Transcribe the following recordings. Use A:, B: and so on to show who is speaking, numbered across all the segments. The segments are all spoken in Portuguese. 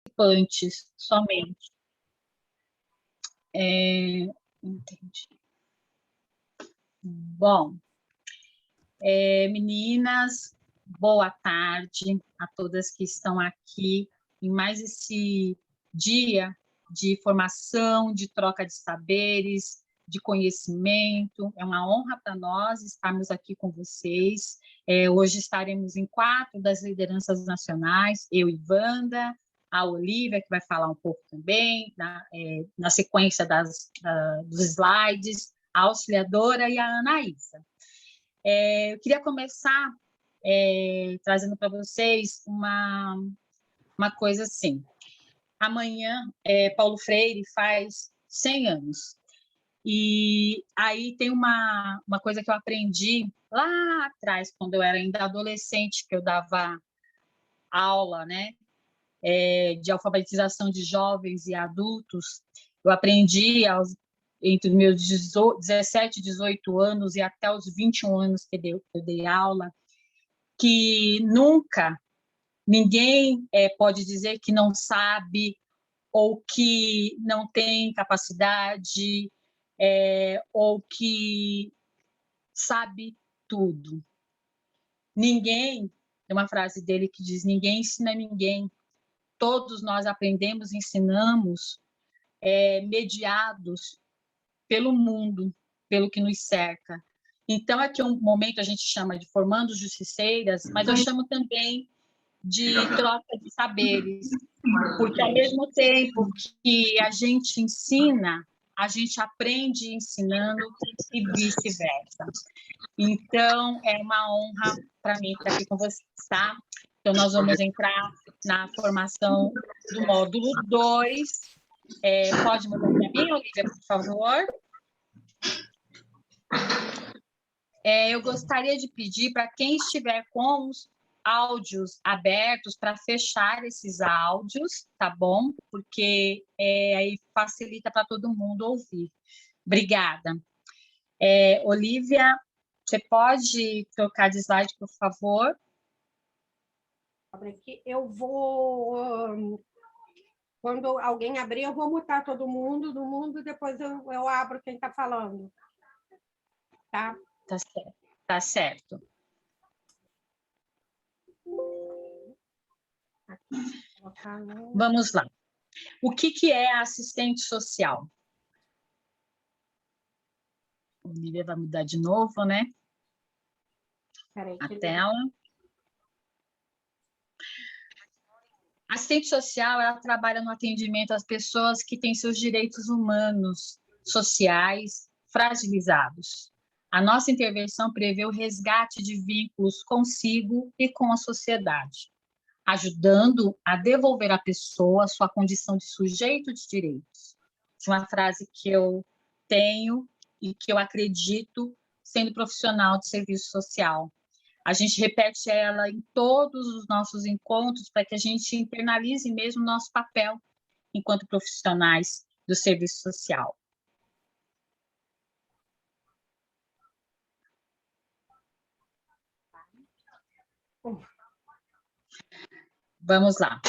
A: participantes somente. Entendi. Bom, meninas, boa tarde a todas que estão aqui em mais esse dia de formação, de troca de saberes, de conhecimento. É uma honra para nós estarmos aqui com vocês. Hoje estaremos em 4 das lideranças nacionais, eu e Wanda, a Olivia, que vai falar um pouco também, na sequência dos slides, a auxiliadora e a Anaísa. Eu queria começar trazendo para vocês uma coisa assim. Amanhã, Paulo Freire faz 100 anos. E aí tem uma coisa que eu aprendi lá atrás, quando eu era ainda adolescente, que eu dava aula, né, de alfabetização de jovens e adultos. Eu aprendi entre meus 17, 18 anos e até os 21 anos que eu dei aula, que nunca ninguém pode dizer que não sabe ou que não tem capacidade ou que sabe tudo. Ninguém, tem uma frase dele que diz, ninguém ensina ninguém. Todos nós aprendemos, ensinamos, mediados pelo mundo, pelo que nos cerca. Então, aqui um momento a gente chama de formando justiceiras, mas eu chamo também de troca de saberes, porque ao mesmo tempo que a gente ensina, a gente aprende ensinando e vice-versa. Então, é uma honra para mim estar aqui com vocês, tá? Então, nós vamos entrar na formação do módulo 2. Pode mudar para mim, Olivia, por favor? Eu gostaria de pedir para quem estiver com os áudios abertos para fechar esses áudios, tá bom? Porque aí facilita para todo mundo ouvir. Obrigada. Olivia, você pode trocar de slide, por favor?
B: Aqui eu vou... Quando alguém abrir, eu vou mutar todo mundo do mundo, depois eu abro quem está falando. Tá?
A: Tá certo. Tá certo. Vamos lá. O que é assistente social? A Olivia vai mudar de novo, né?
B: Peraí,
A: a tela. A assistente social, ela trabalha no atendimento às pessoas que têm seus direitos humanos, sociais, fragilizados. A nossa intervenção prevê o resgate de vínculos consigo e com a sociedade, ajudando a devolver à pessoa sua condição de sujeito de direitos. Uma frase que eu tenho e que eu acredito sendo profissional de serviço social. A gente repete ela em todos os nossos encontros para que a gente internalize mesmo o nosso papel enquanto profissionais do serviço social. Vamos lá.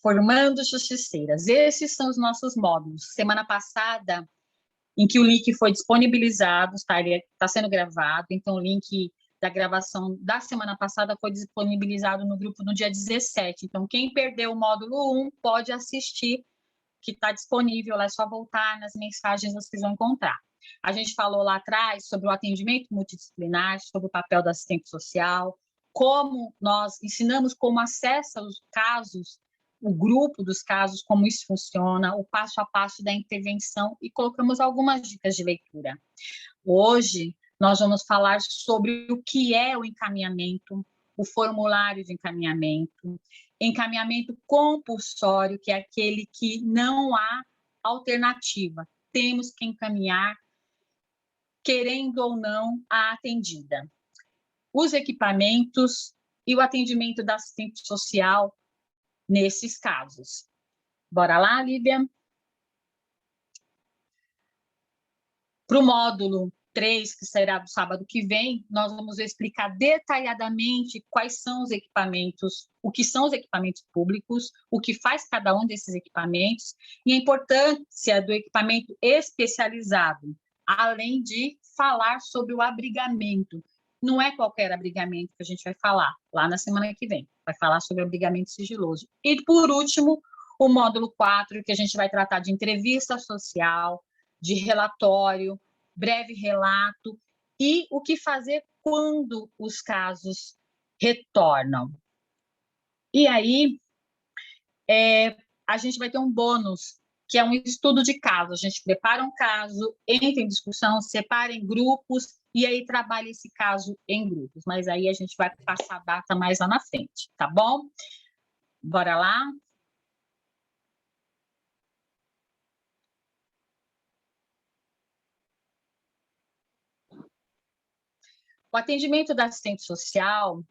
A: Formando justiceiras. Esses são os nossos módulos. Semana passada, em que o link foi disponibilizado, ele está sendo gravado, então o link da gravação da semana passada foi disponibilizado no grupo no dia 17. Então, quem perdeu o módulo 1 pode assistir, que está disponível lá, é só voltar nas mensagens, vocês vão encontrar. A gente falou lá atrás sobre o atendimento multidisciplinar, sobre o papel do assistente social, como nós ensinamos como acessa os casos, o grupo dos casos, como isso funciona, o passo a passo da intervenção e colocamos algumas dicas de leitura. Hoje, nós vamos falar sobre o que é o encaminhamento, o formulário de encaminhamento, encaminhamento compulsório, que é aquele que não há alternativa, temos que encaminhar, querendo ou não, a atendida. Os equipamentos e o atendimento da assistente social nesses casos. Bora lá, Lívia? Para o módulo 3, que será do sábado que vem, nós vamos explicar detalhadamente quais são os equipamentos, o que são os equipamentos públicos, o que faz cada um desses equipamentos e a importância do equipamento especializado, além de falar sobre o abrigamento. Não é qualquer abrigamento que a gente vai falar lá na semana que vem, vai falar sobre o abrigamento sigiloso. E, por último, o módulo 4, que a gente vai tratar de entrevista social, de relatório, breve relato e o que fazer quando os casos retornam. E aí, a gente vai ter um bônus, que é um estudo de caso. A gente prepara um caso, entra em discussão, separa em grupos e aí trabalha esse caso em grupos. Mas aí a gente vai passar a data mais lá na frente, tá bom? Bora lá? O atendimento da assistente social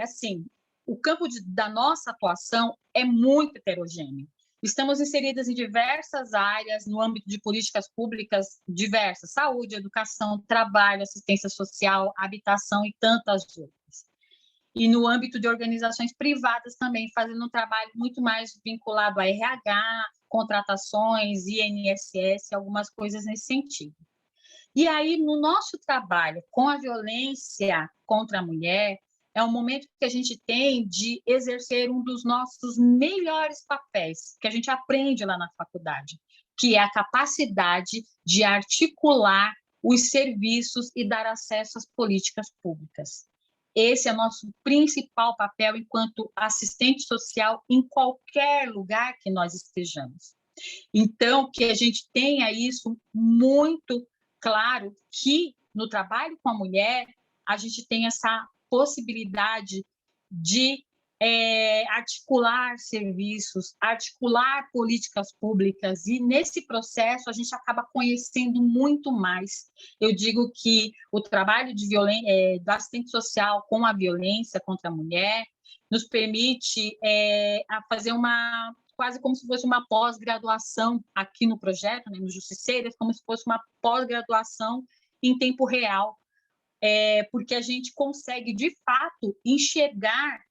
A: assim, o campo da nossa atuação é muito heterogêneo. Estamos inseridas em diversas áreas no âmbito de políticas públicas diversas, saúde, educação, trabalho, assistência social, habitação e tantas outras. E no âmbito de organizações privadas também, fazendo um trabalho muito mais vinculado a RH, contratações, INSS, algumas coisas nesse sentido. E aí, no nosso trabalho com a violência contra a mulher, é um momento que a gente tem de exercer um dos nossos melhores papéis, que a gente aprende lá na faculdade, que é a capacidade de articular os serviços e dar acesso às políticas públicas. Esse é o nosso principal papel enquanto assistente social em qualquer lugar que nós estejamos. Então, que a gente tenha isso muito claro, que no trabalho com a mulher, a gente tem essa possibilidade de articular serviços, articular políticas públicas, e nesse processo a gente acaba conhecendo muito mais. Eu digo que o trabalho do assistente social com a violência contra a mulher nos permite fazer quase como se fosse uma pós-graduação aqui no projeto, né, no Justiceiras, como se fosse uma pós-graduação em tempo real, porque a gente consegue, de fato, enxergar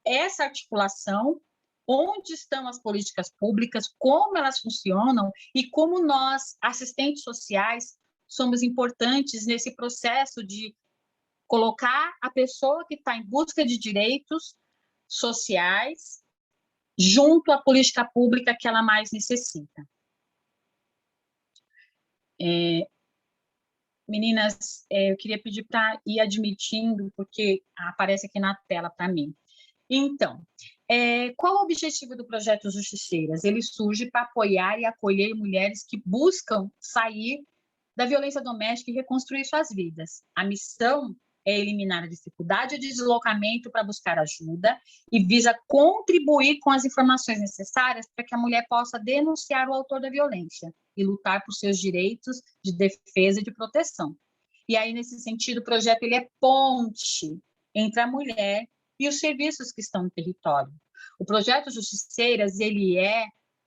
A: essa articulação, onde estão as políticas públicas, como elas funcionam e como nós, assistentes sociais, somos importantes nesse processo de colocar a pessoa que está em busca de direitos sociais junto à política pública que ela mais necessita. Meninas, eu queria pedir para ir admitindo, porque aparece aqui na tela para mim. Então, qual o objetivo do projeto Justiceiras? Ele surge para apoiar e acolher mulheres que buscam sair da violência doméstica e reconstruir suas vidas. A missão é eliminar a dificuldade de deslocamento para buscar ajuda e visa contribuir com as informações necessárias para que a mulher possa denunciar o autor da violência e lutar por seus direitos de defesa e de proteção. E aí, nesse sentido, o projeto ele é ponte entre a mulher e os serviços que estão no território. O projeto Justiceiras, ele é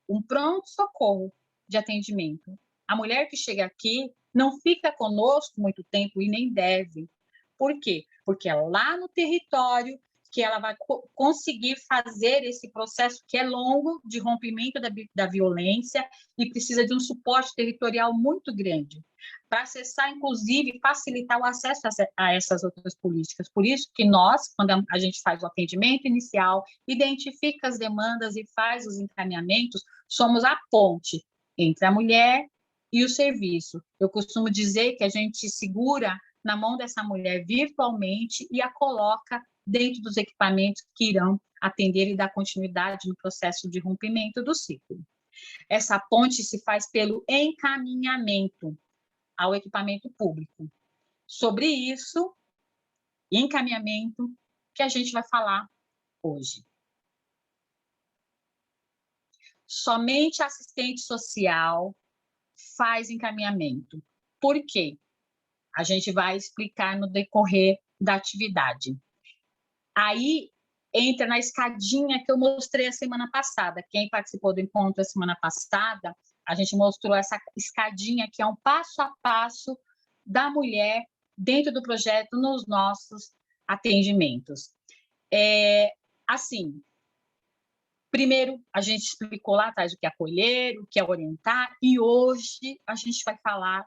A: um pronto-socorro de atendimento. A mulher que chega aqui não fica conosco muito tempo e nem deve. Por quê? Porque é lá no território que ela vai conseguir fazer esse processo que é longo de rompimento da violência e precisa de um suporte territorial muito grande para acessar, inclusive, facilitar o acesso a essas outras políticas. Por isso que nós, quando a gente faz o atendimento inicial, identifica as demandas e faz os encaminhamentos, somos a ponte entre a mulher e o serviço. Eu costumo dizer que a gente segura na mão dessa mulher virtualmente e a coloca dentro dos equipamentos que irão atender e dar continuidade no processo de rompimento do ciclo. Essa ponte se faz pelo encaminhamento ao equipamento público. Sobre isso, encaminhamento, que a gente vai falar hoje. Somente assistente social faz encaminhamento. Por quê? A gente vai explicar no decorrer da atividade. Aí entra na escadinha que eu mostrei a semana passada. Quem participou do encontro a semana passada A gente mostrou essa escadinha que é um passo a passo da mulher dentro do projeto nos nossos atendimentos. Assim, primeiro, a gente explicou lá atrás o que é acolher, o que é orientar, e hoje a gente vai falar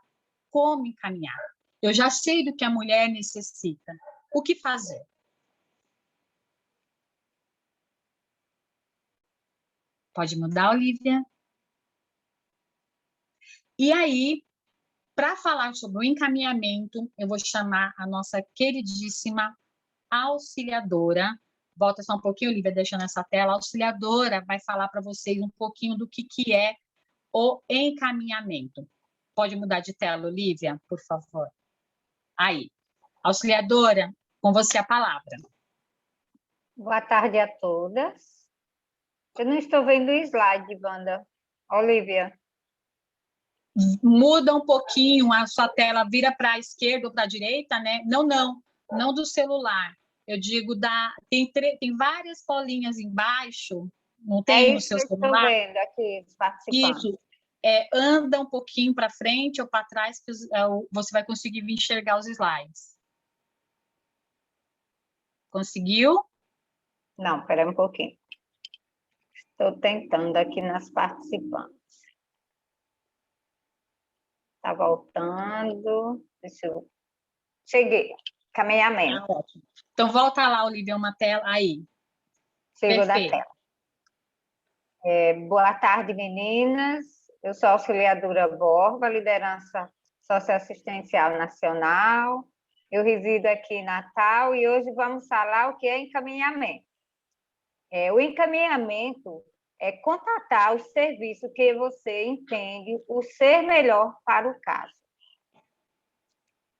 A: como encaminhar. Eu já sei do que a mulher necessita. O que fazer? Pode mudar, Olivia? E aí, para falar sobre o encaminhamento, eu vou chamar a nossa queridíssima auxiliadora. Volta só um pouquinho, Olivia, deixando essa tela. A auxiliadora vai falar para vocês um pouquinho do que é o encaminhamento. Pode mudar de tela, Olivia, por favor. Aí. Auxiliadora, com você a palavra.
C: Boa tarde a todas. Eu não estou vendo o slide, Wanda. Olivia.
A: Muda um pouquinho a sua tela, vira para a esquerda ou para a direita, né? Não do celular. Eu digo tem várias bolinhas embaixo, não tem no seu celular?
C: Estou vendo aqui, os participantes.
A: Isso. Anda um pouquinho para frente ou para trás, que você vai conseguir enxergar os slides. Conseguiu?
C: Não, espera um pouquinho. Estou tentando aqui nas participantes. Está voltando. Deixa eu... Cheguei. Caminhamento.
A: Ótimo. Então, volta lá, Olivia, uma tela. Aí.
C: Chegou da tela. Boa tarde, meninas. Eu sou a auxiliadora Borba, liderança socioassistencial nacional. Eu resido aqui em Natal e hoje vamos falar o que é encaminhamento. O encaminhamento é contatar o serviço que você entende o ser melhor para o caso.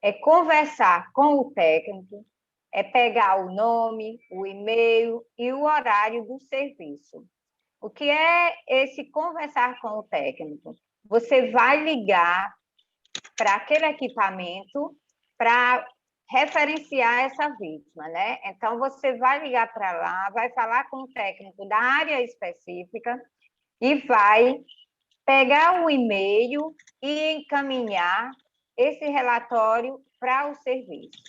C: É conversar com o técnico, é pegar o nome, o e-mail e o horário do serviço. O que é esse conversar com o técnico? Você vai ligar para aquele equipamento para referenciar essa vítima, né? Então, você vai ligar para lá, vai falar com o técnico da área específica e vai pegar o e-mail e encaminhar esse relatório para o serviço.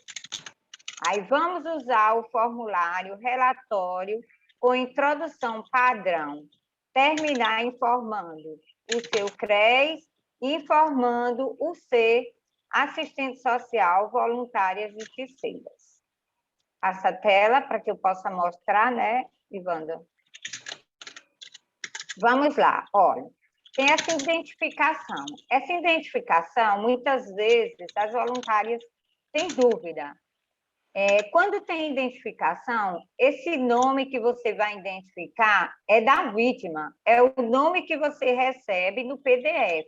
C: Aí, vamos usar o formulário relatório com introdução padrão, terminar informando o seu CRES, informando o C, assistente social, voluntárias justiceiras. Passa a tela para que eu possa mostrar, né, Ivanda? Vamos lá, olha, tem essa identificação. Essa identificação, muitas vezes, as voluntárias têm dúvida. Quando tem identificação, esse nome que você vai identificar é da vítima, é o nome que você recebe no PDF.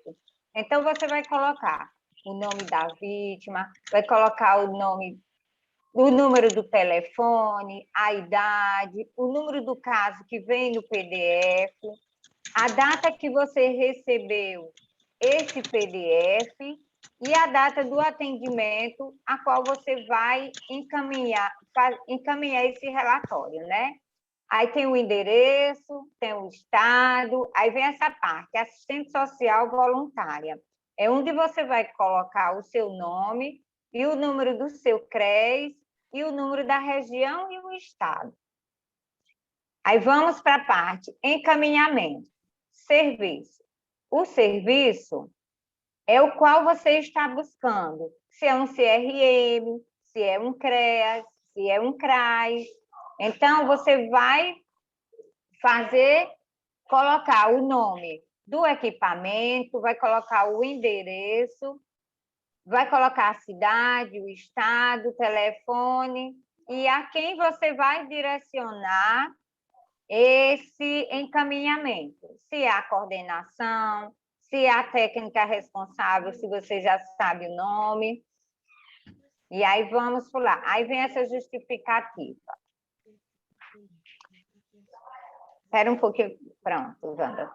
C: Então, você vai colocar o nome da vítima, vai colocar o número do telefone, a idade, o número do caso que vem no PDF, a data que você recebeu esse PDF e a data do atendimento a qual você vai encaminhar esse relatório, né? Aí tem o endereço, tem o estado, aí vem essa parte, assistente social voluntária. É onde você vai colocar o seu nome e o número do seu CRES e o número da região e o estado. Aí vamos para a parte encaminhamento, serviço. O serviço é o qual você está buscando, se é um CRM, se é um CREAS, se é um CRAS. Então, você vai colocar o nome do equipamento, vai colocar o endereço, vai colocar a cidade, o estado, o telefone, e a quem você vai direcionar esse encaminhamento. Se é a coordenação, se é a técnica responsável, se você já sabe o nome. E aí vamos pular. Aí vem essa justificativa. Espera um pouquinho. Pronto, Wanda.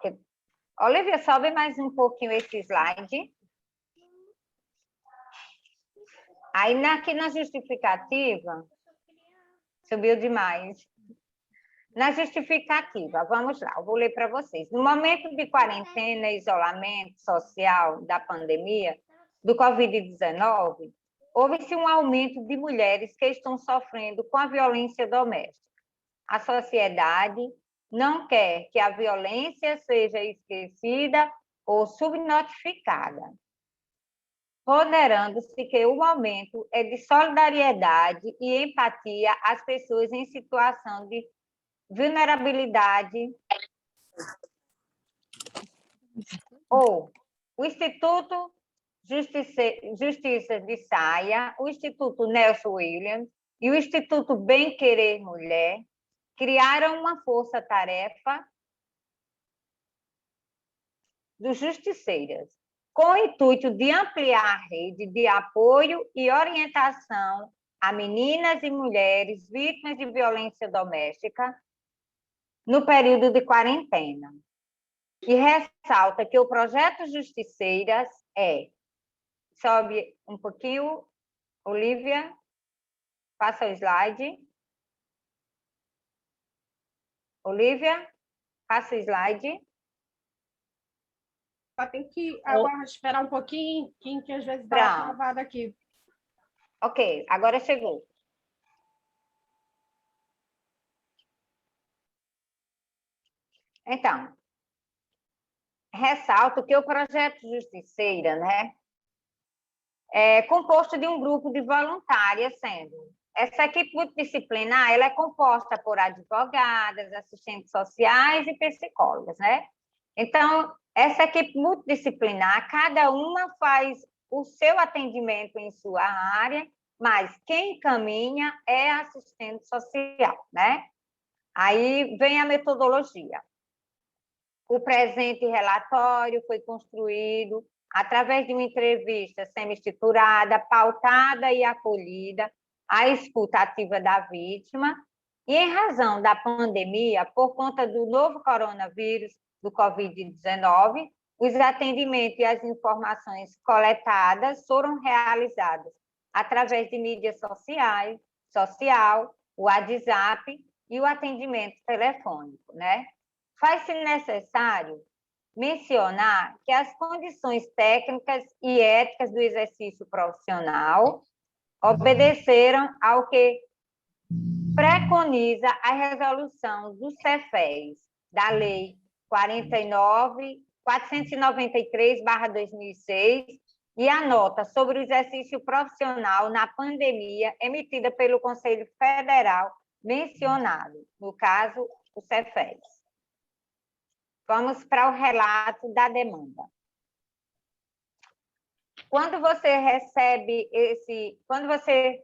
C: Olivia, sobe mais um pouquinho esse slide. Aí aqui na justificativa, subiu demais. Na justificativa, vamos lá, eu vou ler para vocês. No momento de quarentena e isolamento social da pandemia do Covid-19, houve-se um aumento de mulheres que estão sofrendo com a violência doméstica. A sociedade não quer que a violência seja esquecida ou subnotificada, ponderando-se que o momento é de solidariedade e empatia às pessoas em situação de vulnerabilidade. Ou o Instituto Justiça de Saia, o Instituto Nelson Williams e o Instituto Bem Querer Mulher criaram uma força-tarefa dos justiceiras, com o intuito de ampliar a rede de apoio e orientação a meninas e mulheres vítimas de violência doméstica no período de quarentena. E ressalta que o projeto Justiceiras sobe um pouquinho, Olivia, passa o slide. Olivia, passa o slide.
B: Só tem que agora esperar um pouquinho, que às vezes dá uma travada aqui.
C: Ok, agora chegou. Então, ressalto que o projeto Justiceira, né, é composto de um grupo de voluntárias, sendo essa equipe multidisciplinar, ela é composta por advogadas, assistentes sociais e psicólogas, né? Então, essa equipe multidisciplinar, cada uma faz o seu atendimento em sua área, mas quem encaminha é a assistente social, né? Aí vem a metodologia. O presente relatório foi construído através de uma entrevista semi-estruturada, pautada e acolhida, a escuta ativa da vítima, e em razão da pandemia, por conta do novo coronavírus, do Covid-19, os atendimentos e as informações coletadas foram realizadas através de mídias sociais, o WhatsApp e o atendimento telefônico, né? Faz-se necessário mencionar que as condições técnicas e éticas do exercício profissional obedeceram ao que preconiza a resolução do CEFES, da Lei 493/2006, e a nota sobre o exercício profissional na pandemia emitida pelo Conselho Federal mencionado, no caso, o CEFES. Vamos para o relato da demanda. Quando você recebe quando você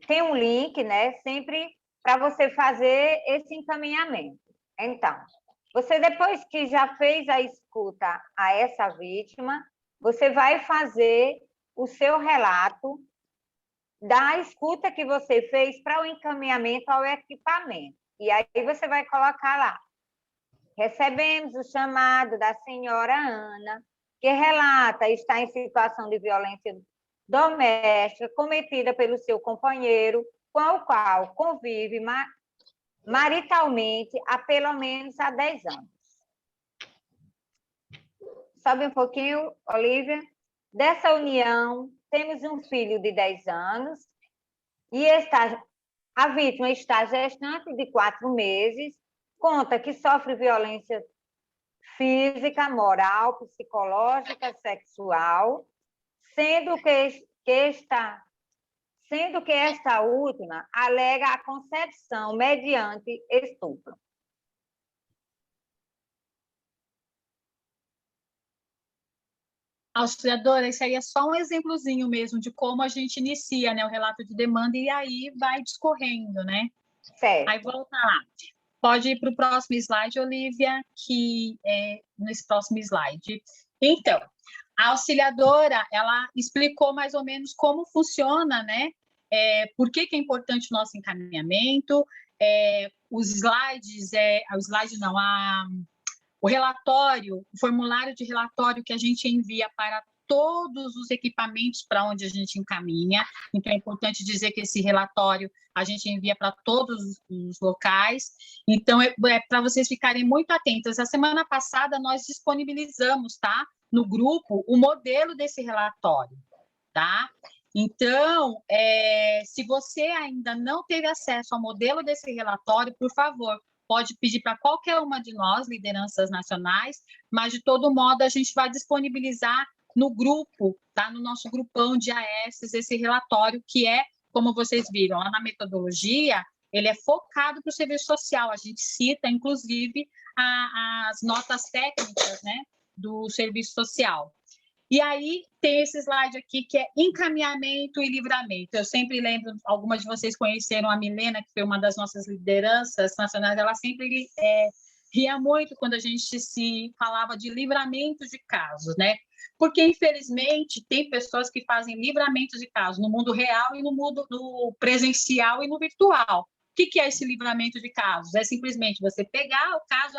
C: tem um link, né, sempre para você fazer esse encaminhamento. Então, você depois que já fez a escuta a essa vítima, você vai fazer o seu relato da escuta que você fez para o encaminhamento ao equipamento. E aí você vai colocar lá: recebemos o chamado da senhora Ana, que relata estar em situação de violência doméstica cometida pelo seu companheiro, com o qual convive maritalmente há pelo menos 10 anos. Sobe um pouquinho, Olivia. Dessa união, temos um filho de 10 anos e a vítima está gestante de 4 meses, conta que sofre violência física, moral, psicológica, sexual, sendo que esta última alega a concepção mediante estupro.
A: Auxiliadora, esse aí é só um exemplozinho mesmo de como a gente inicia, né, o relato de demanda e aí vai discorrendo, né?
C: Certo.
A: Aí volta lá. Pode ir para o próximo slide, Olivia, que é nesse próximo slide. Então, a auxiliadora, ela explicou mais ou menos como funciona, né? Por que é importante o nosso encaminhamento, o relatório, o formulário de relatório que a gente envia para todos os equipamentos para onde a gente encaminha. Então, é importante dizer que esse relatório a gente envia para todos os locais. Então, é para vocês ficarem muito atentos. A semana passada, nós disponibilizamos, tá, no grupo, o modelo desse relatório, tá? Então, se você ainda não teve acesso ao modelo desse relatório, por favor, pode pedir para qualquer uma de nós, lideranças nacionais, mas, de todo modo, a gente vai disponibilizar no grupo, tá? No nosso grupão de AS, esse relatório, que é, como vocês viram, lá na metodologia, ele é focado para o serviço social. A gente cita, inclusive, as notas técnicas, né, do serviço social. E aí tem esse slide aqui que é encaminhamento e livramento. Eu sempre lembro, algumas de vocês conheceram a Milena, que foi uma das nossas lideranças nacionais, ela sempre ria muito quando a gente se falava de livramento de casos, né? Porque, infelizmente, tem pessoas que fazem livramento de casos no mundo real e no mundo presencial e no virtual. O que é esse livramento de casos? É simplesmente você pegar o caso,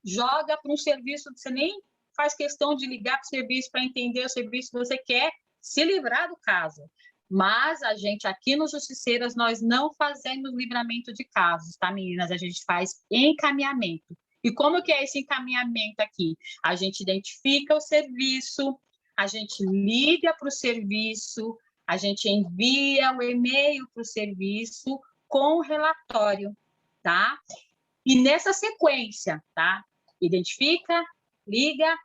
A: joga para um serviço, você nem faz questão de ligar para o serviço para entender o serviço, você quer se livrar do caso. Mas a gente, aqui no Justiceiras, nós não fazemos livramento de casos, tá, meninas? A gente faz encaminhamento. E como que é esse encaminhamento aqui? A gente identifica o serviço, a gente liga para o serviço, a gente envia o e-mail para o serviço com o relatório, tá? E nessa sequência, tá? Identifica, liga,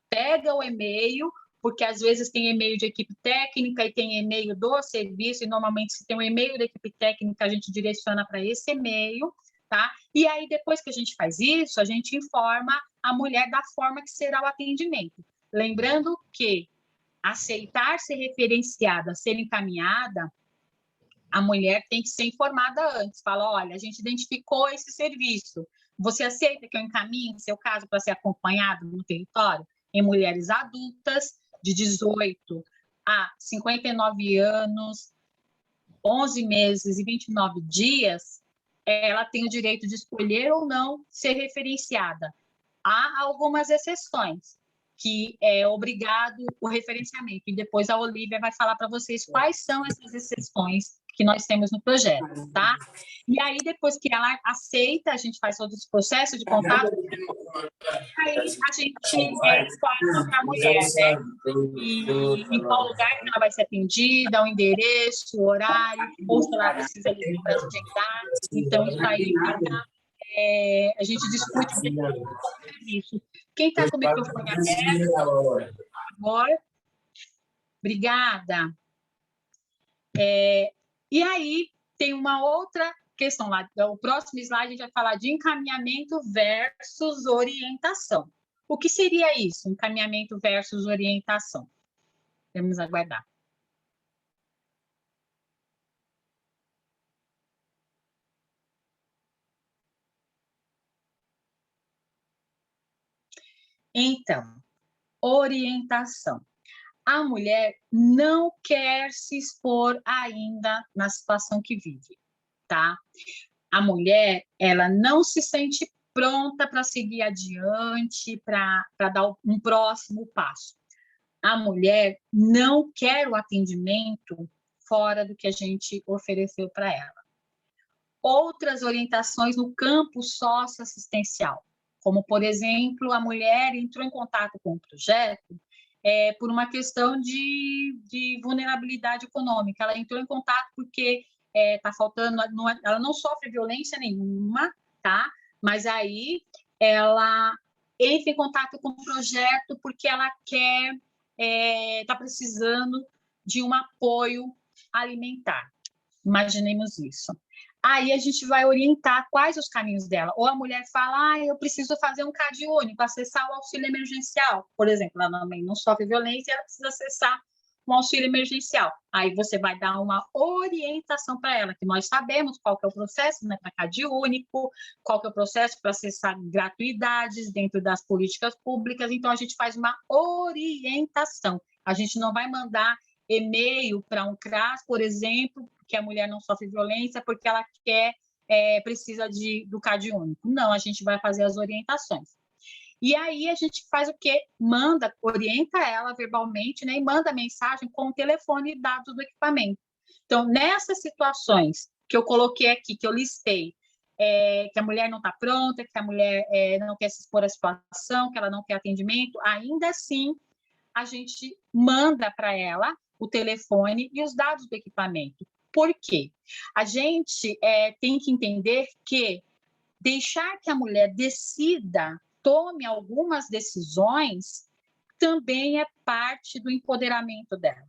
A: pega o e-mail, porque às vezes tem e-mail de equipe técnica e tem e-mail do serviço, e normalmente se tem um e-mail da equipe técnica, a gente direciona para esse e-mail, tá? E aí, depois que a gente faz isso, a gente informa a mulher da forma que será o atendimento. Lembrando que aceitar ser referenciada, ser encaminhada, a mulher tem que ser informada antes. Fala, olha, a gente identificou esse serviço. Você aceita que eu encaminhe seu caso para ser acompanhado no território? Em mulheres adultas, de 18 a 59 anos, 11 meses e 29 dias, ela tem o direito de escolher ou não ser referenciada. Há algumas exceções, que é obrigado o referenciamento. E depois a Olivia vai falar para vocês quais são essas exceções que nós temos no projeto, tá? E aí, depois que ela aceita, a gente faz todo esse processo de contato, aí a gente fala para a mulher, né? E em qual lugar que ela vai ser atendida, o endereço, o horário, ou se ela precisa ligar para agendar. Então, isso aí fica... a gente discute isso. Quem está com o microfone aberto, por favor. Obrigada. E aí, tem uma outra questão lá. O próximo slide a gente vai falar de encaminhamento versus orientação. O que seria isso? Encaminhamento versus orientação. Vamos aguardar. Então, orientação. A mulher não quer se expor ainda na situação que vive, tá? A mulher, ela não se sente pronta para seguir adiante, para dar um próximo passo. A mulher não quer o atendimento fora do que a gente ofereceu para ela. Outras orientações no campo socioassistencial, como, por exemplo, a mulher entrou em contato com o projeto por uma questão de vulnerabilidade econômica. Ela entrou em contato porque está faltando, ela não sofre violência nenhuma, tá? Mas aí ela entra em contato com o projeto porque ela quer, está precisando de um apoio alimentar. Imaginemos isso. Aí a gente vai orientar quais os caminhos dela. Ou a mulher fala, eu preciso fazer um CAD único, acessar o auxílio emergencial. Por exemplo, ela também não sofre violência, ela precisa acessar um auxílio emergencial. Aí você vai dar uma orientação para ela, que nós sabemos qual que é o processo, né, para CAD único, qual que é o processo para acessar gratuidades dentro das políticas públicas. Então, a gente faz uma orientação. A gente não vai mandar e-mail para um CRAS, por exemplo, que a mulher não sofre violência porque ela precisa do CAD único. Não, a gente vai fazer as orientações. E aí a gente faz o quê? Manda, orienta ela verbalmente, né? E manda mensagem com o telefone e dados do equipamento. Então, nessas situações que eu coloquei aqui, que eu listei, que a mulher não está pronta, que a mulher não quer se expor à situação, que ela não quer atendimento, ainda assim a gente manda para ela o telefone e os dados do equipamento. Por quê? A gente tem que entender que deixar que a mulher decida, tome algumas decisões, também é parte do empoderamento dela.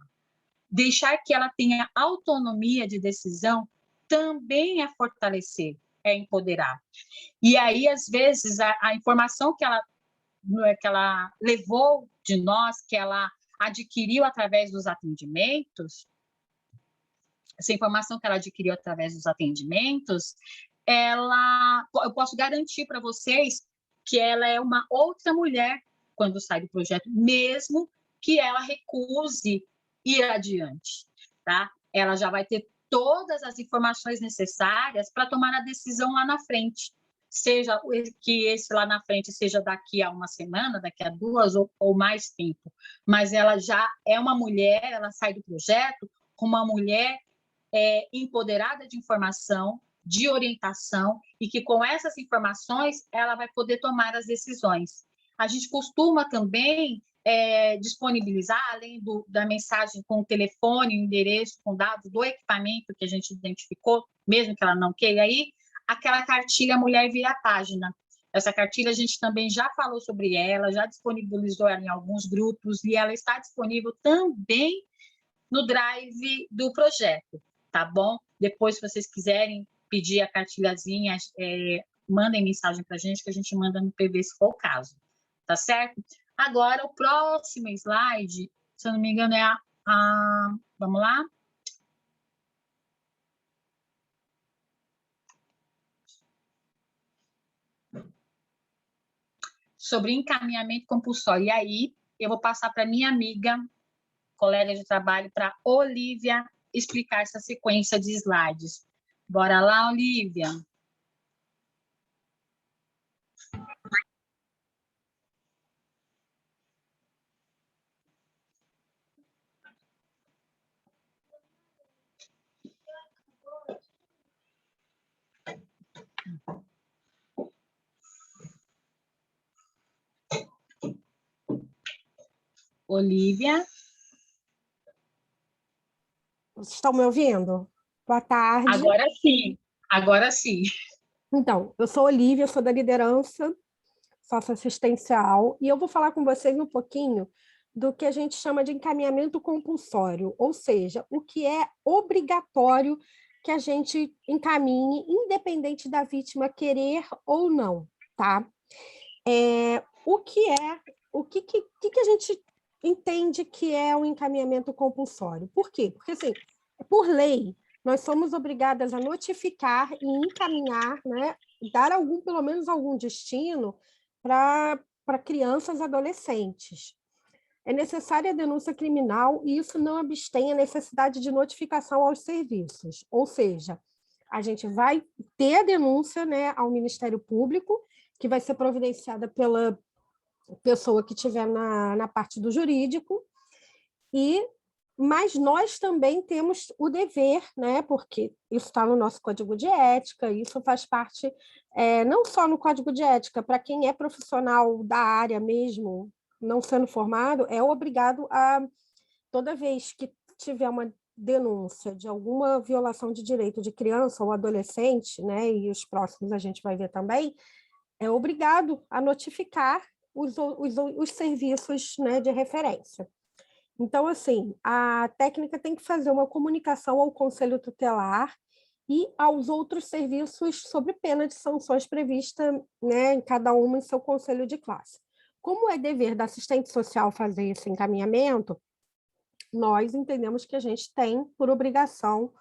A: Deixar que ela tenha autonomia de decisão também é fortalecer, é empoderar. E aí, às vezes, a informação que ela levou de nós, que ela adquiriu através dos atendimentos, essa informação que ela adquiriu através dos atendimentos, eu posso garantir para vocês que ela é uma outra mulher quando sai do projeto, mesmo que ela recuse ir adiante, tá? Ela já vai ter todas as informações necessárias para tomar a decisão lá na frente, seja que esse lá na frente seja daqui a uma semana, daqui a 2 ou mais tempo, mas ela já é uma mulher, ela sai do projeto com uma mulher empoderada de informação, de orientação, e que com essas informações ela vai poder tomar as decisões. A gente costuma também disponibilizar, além da mensagem com o telefone, o endereço, com dados do equipamento que a gente identificou, mesmo que ela não queira ir, aquela cartilha Mulher Vira a Página. Essa cartilha a gente também já falou sobre ela, já disponibilizou ela em alguns grupos, e ela está disponível também no Drive do projeto, tá bom? Depois, se vocês quiserem pedir a cartilhazinha, mandem mensagem para a gente, que a gente manda no PV se for o caso, tá certo? Agora, o próximo slide, se eu não me engano, é vamos lá? Sobre encaminhamento compulsório. E aí, eu vou passar para minha amiga, colega de trabalho, para Olívia explicar essa sequência de slides. Bora lá, Olívia. Olívia.
B: Vocês estão me ouvindo? Boa tarde.
A: Agora sim, agora sim.
B: Então, eu sou Olívia, sou da liderança socioassistencial, e eu vou falar com vocês um pouquinho do que a gente chama de encaminhamento compulsório, ou seja, o que é obrigatório que a gente encaminhe, independente da vítima querer ou não, tá? O que a gente entende que é um encaminhamento compulsório? Por quê? Porque, assim, por lei, nós somos obrigadas a notificar e encaminhar, né, dar pelo menos algum destino para crianças e adolescentes. É necessária a denúncia criminal e isso não abstém a necessidade de notificação aos serviços. Ou seja, a gente vai ter a denúncia, né, ao Ministério Público, que vai ser providenciada pela pessoa que estiver na parte do jurídico, mas nós também temos o dever, né, porque isso está no nosso Código de Ética, isso faz parte, não só no Código de Ética, para quem é profissional da área mesmo, não sendo formado, é obrigado a, toda vez que tiver uma denúncia de alguma violação de direito de criança ou adolescente, né, e os próximos a gente vai ver também, é obrigado a notificar os serviços, né, de referência. Então, assim, a técnica tem que fazer uma comunicação ao Conselho Tutelar e aos outros serviços sob pena de sanções previstas, né, em cada uma em seu conselho de classe. Como é dever da assistente social fazer esse encaminhamento, nós entendemos que a gente tem por obrigação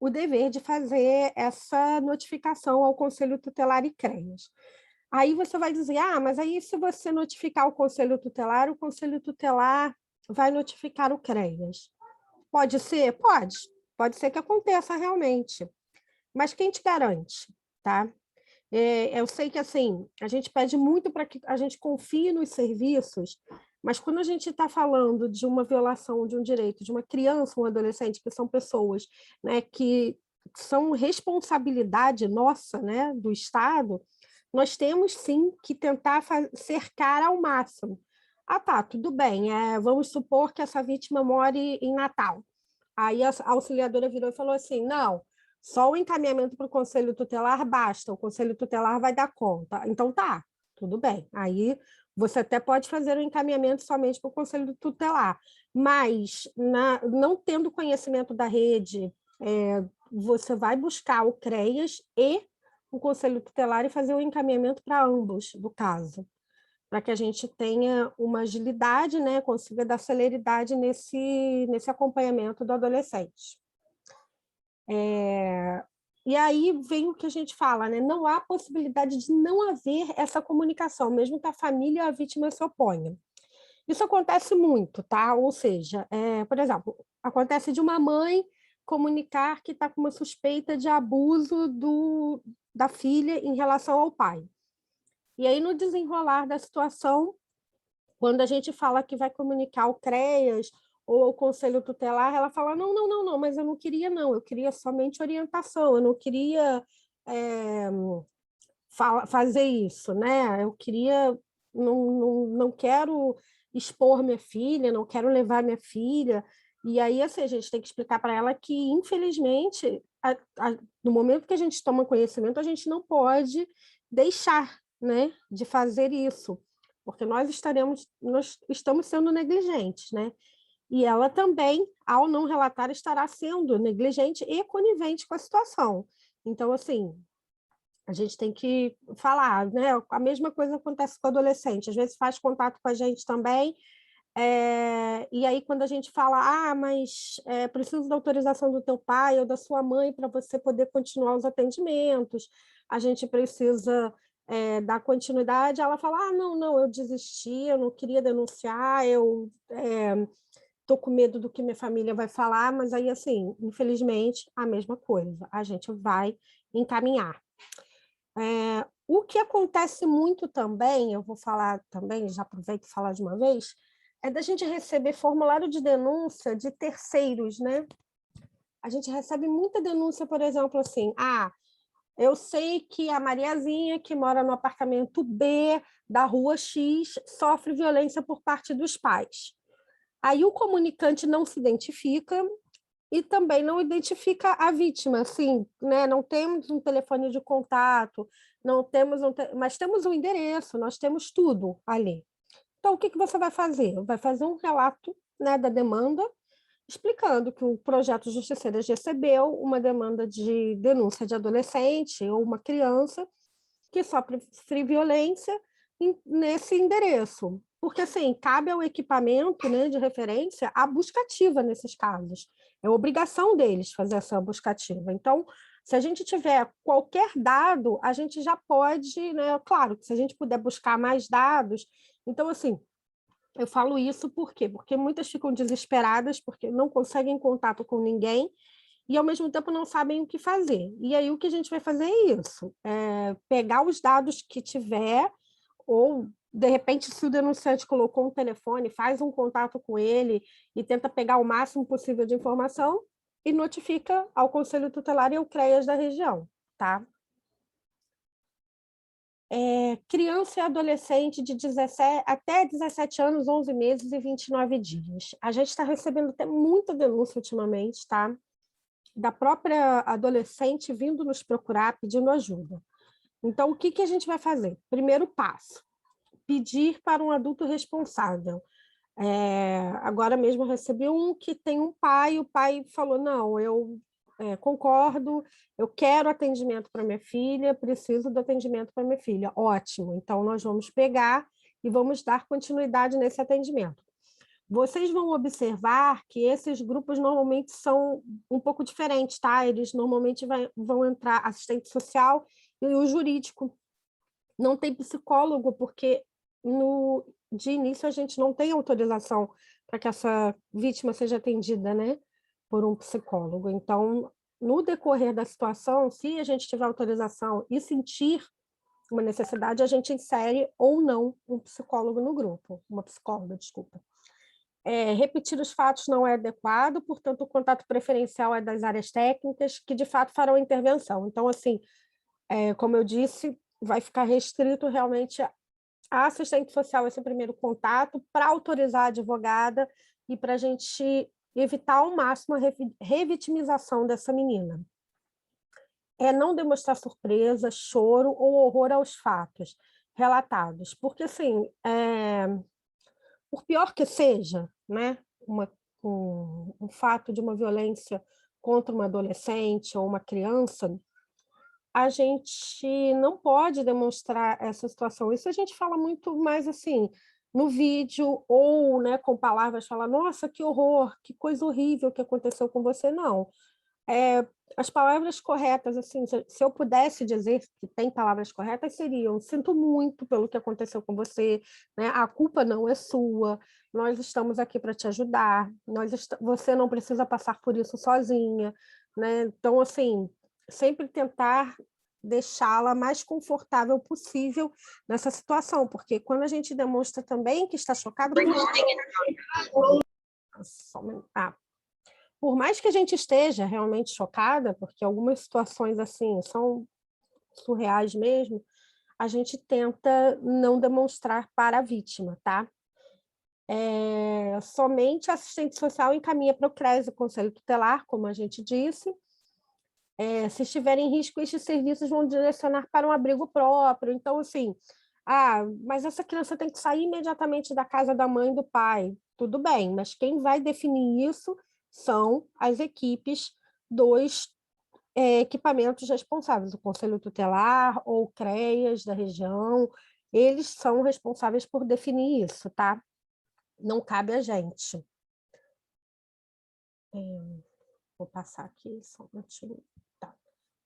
B: o dever de fazer essa notificação ao Conselho Tutelar e CREAS. Aí você vai dizer, mas aí se você notificar o Conselho Tutelar vai notificar o CREAS. Pode ser? Pode ser que aconteça realmente. Mas quem te garante, tá? Eu sei que, assim, a gente pede muito para que a gente confie nos serviços, mas quando a gente está falando de uma violação de um direito de uma criança, um adolescente, que são pessoas, né, que são responsabilidade nossa, né, do Estado, nós temos sim que tentar cercar ao máximo. Ah, tá, tudo bem, vamos supor que essa vítima more em Natal. Aí a auxiliadora virou e falou assim, não, só o encaminhamento para o conselho tutelar basta, o conselho tutelar vai dar conta. Então tá, tudo bem. Aí você até pode fazer o encaminhamento somente para o conselho tutelar, mas não tendo conhecimento da rede, você vai buscar o CREAS e o conselho tutelar e fazer o encaminhamento para ambos do caso, para que a gente tenha uma agilidade, né, consiga dar celeridade nesse acompanhamento do adolescente. E aí vem o que a gente fala, né? Não há possibilidade de não haver essa comunicação, mesmo que a família e a vítima se oponham. Isso acontece muito, tá? Ou seja, por exemplo, acontece de uma mãe comunicar que está com uma suspeita de abuso da filha em relação ao pai. E aí, no desenrolar da situação, quando a gente fala que vai comunicar o CREAS ou o Conselho Tutelar, ela fala, não, mas eu não queria não, eu queria somente orientação, eu não queria fazer isso, né? Eu queria, não quero expor minha filha, não quero levar minha filha. E aí, assim, a gente tem que explicar para ela que, infelizmente, no momento que a gente toma conhecimento, a gente não pode deixar, né, de fazer isso, porque nós estamos sendo negligentes, né? E ela também, ao não relatar, estará sendo negligente e conivente com a situação. Então, assim, a gente tem que falar, né? A mesma coisa acontece com o adolescente, às vezes faz contato com a gente também, e aí quando a gente fala, mas preciso da autorização do teu pai ou da sua mãe para você poder continuar os atendimentos, a gente precisa dar continuidade, ela fala, não, eu desisti, eu não queria denunciar, eu estou com medo do que minha família vai falar, mas aí, assim, infelizmente, a mesma coisa, a gente vai encaminhar. O que acontece muito também, eu vou falar também, já aproveito e falar de uma vez, é da gente receber formulário de denúncia de terceiros, né? A gente recebe muita denúncia, por exemplo, assim, eu sei que a Mariazinha, que mora no apartamento B da rua X, sofre violência por parte dos pais. Aí o comunicante não se identifica e também não identifica a vítima, assim, né? Não temos um telefone de contato, não temos mas temos um endereço, nós temos tudo ali. Então, o que você vai fazer? Vai fazer um relato, né, da demanda, explicando que o projeto Justiceiras recebeu uma demanda de denúncia de adolescente ou uma criança que sofre violência nesse endereço. Porque, assim, cabe ao equipamento, né, de referência a busca ativa nesses casos. É obrigação deles fazer essa busca ativa. Então, se a gente tiver qualquer dado, a gente já pode, né? Claro, que se a gente puder buscar mais dados. Então, assim, eu falo isso por quê? Porque muitas ficam desesperadas, porque não conseguem contato com ninguém, e, ao mesmo tempo, não sabem o que fazer. E aí, o que a gente vai fazer é isso, pegar os dados que tiver, ou, de repente, se o denunciante colocou um telefone, faz um contato com ele e tenta pegar o máximo possível de informação e notifica ao Conselho Tutelar e ao CREAS da região, tá? Criança e adolescente de até 17 anos, 11 meses e 29 dias. A gente está recebendo até muita denúncia ultimamente, tá? Da própria adolescente vindo nos procurar pedindo ajuda. Então, o que a gente vai fazer? Primeiro passo, pedir para um adulto responsável. Agora mesmo eu recebi um que tem um pai, o pai falou, não, eu concordo, eu quero atendimento para minha filha, preciso do atendimento para minha filha. Ótimo, então nós vamos pegar e vamos dar continuidade nesse atendimento. Vocês vão observar que esses grupos normalmente são um pouco diferentes, tá? Eles normalmente vão entrar assistente social e o jurídico. Não tem psicólogo, porque de início a gente não tem autorização para que essa vítima seja atendida, né, por um psicólogo. Então, no decorrer da situação, se a gente tiver autorização e sentir uma necessidade, a gente insere ou não um psicólogo no grupo, uma psicóloga, desculpa. Repetir os fatos não é adequado, portanto, o contato preferencial é das áreas técnicas, que de fato farão a intervenção. Então, assim, como eu disse, vai ficar restrito realmente a assistente social esse primeiro contato, para autorizar a advogada e para a gente evitar ao máximo a revitimização dessa menina. Não demonstrar surpresa, choro ou horror aos fatos relatados, porque, assim, por pior que seja, né, um fato de uma violência contra uma adolescente ou uma criança, a gente não pode demonstrar essa situação. Isso a gente fala muito mais assim no vídeo ou, né, com palavras, fala, nossa, que horror, que coisa horrível que aconteceu com você. Não. As palavras corretas, assim, se eu pudesse dizer que tem palavras corretas, seriam: sinto muito pelo que aconteceu com você, né? A culpa não é sua, nós estamos aqui para te ajudar, você não precisa passar por isso sozinha, né? Então, assim, sempre tentar deixá-la mais confortável possível nessa situação, porque quando a gente demonstra também que está chocado... Por mais que a gente esteja realmente chocada, porque algumas situações assim são surreais mesmo, a gente tenta não demonstrar para a vítima, tá? Somente a assistente social encaminha para o CRES, o Conselho Tutelar, como a gente disse. Se estiver em risco, estes serviços vão direcionar para um abrigo próprio. Então, assim, mas essa criança tem que sair imediatamente da casa da mãe e do pai. Tudo bem, mas quem vai definir isso são as equipes dos equipamentos responsáveis, o Conselho Tutelar ou o CREAS da região, eles são responsáveis por definir isso, tá? Não cabe a gente. Vou passar aqui só um minutinho. Tá.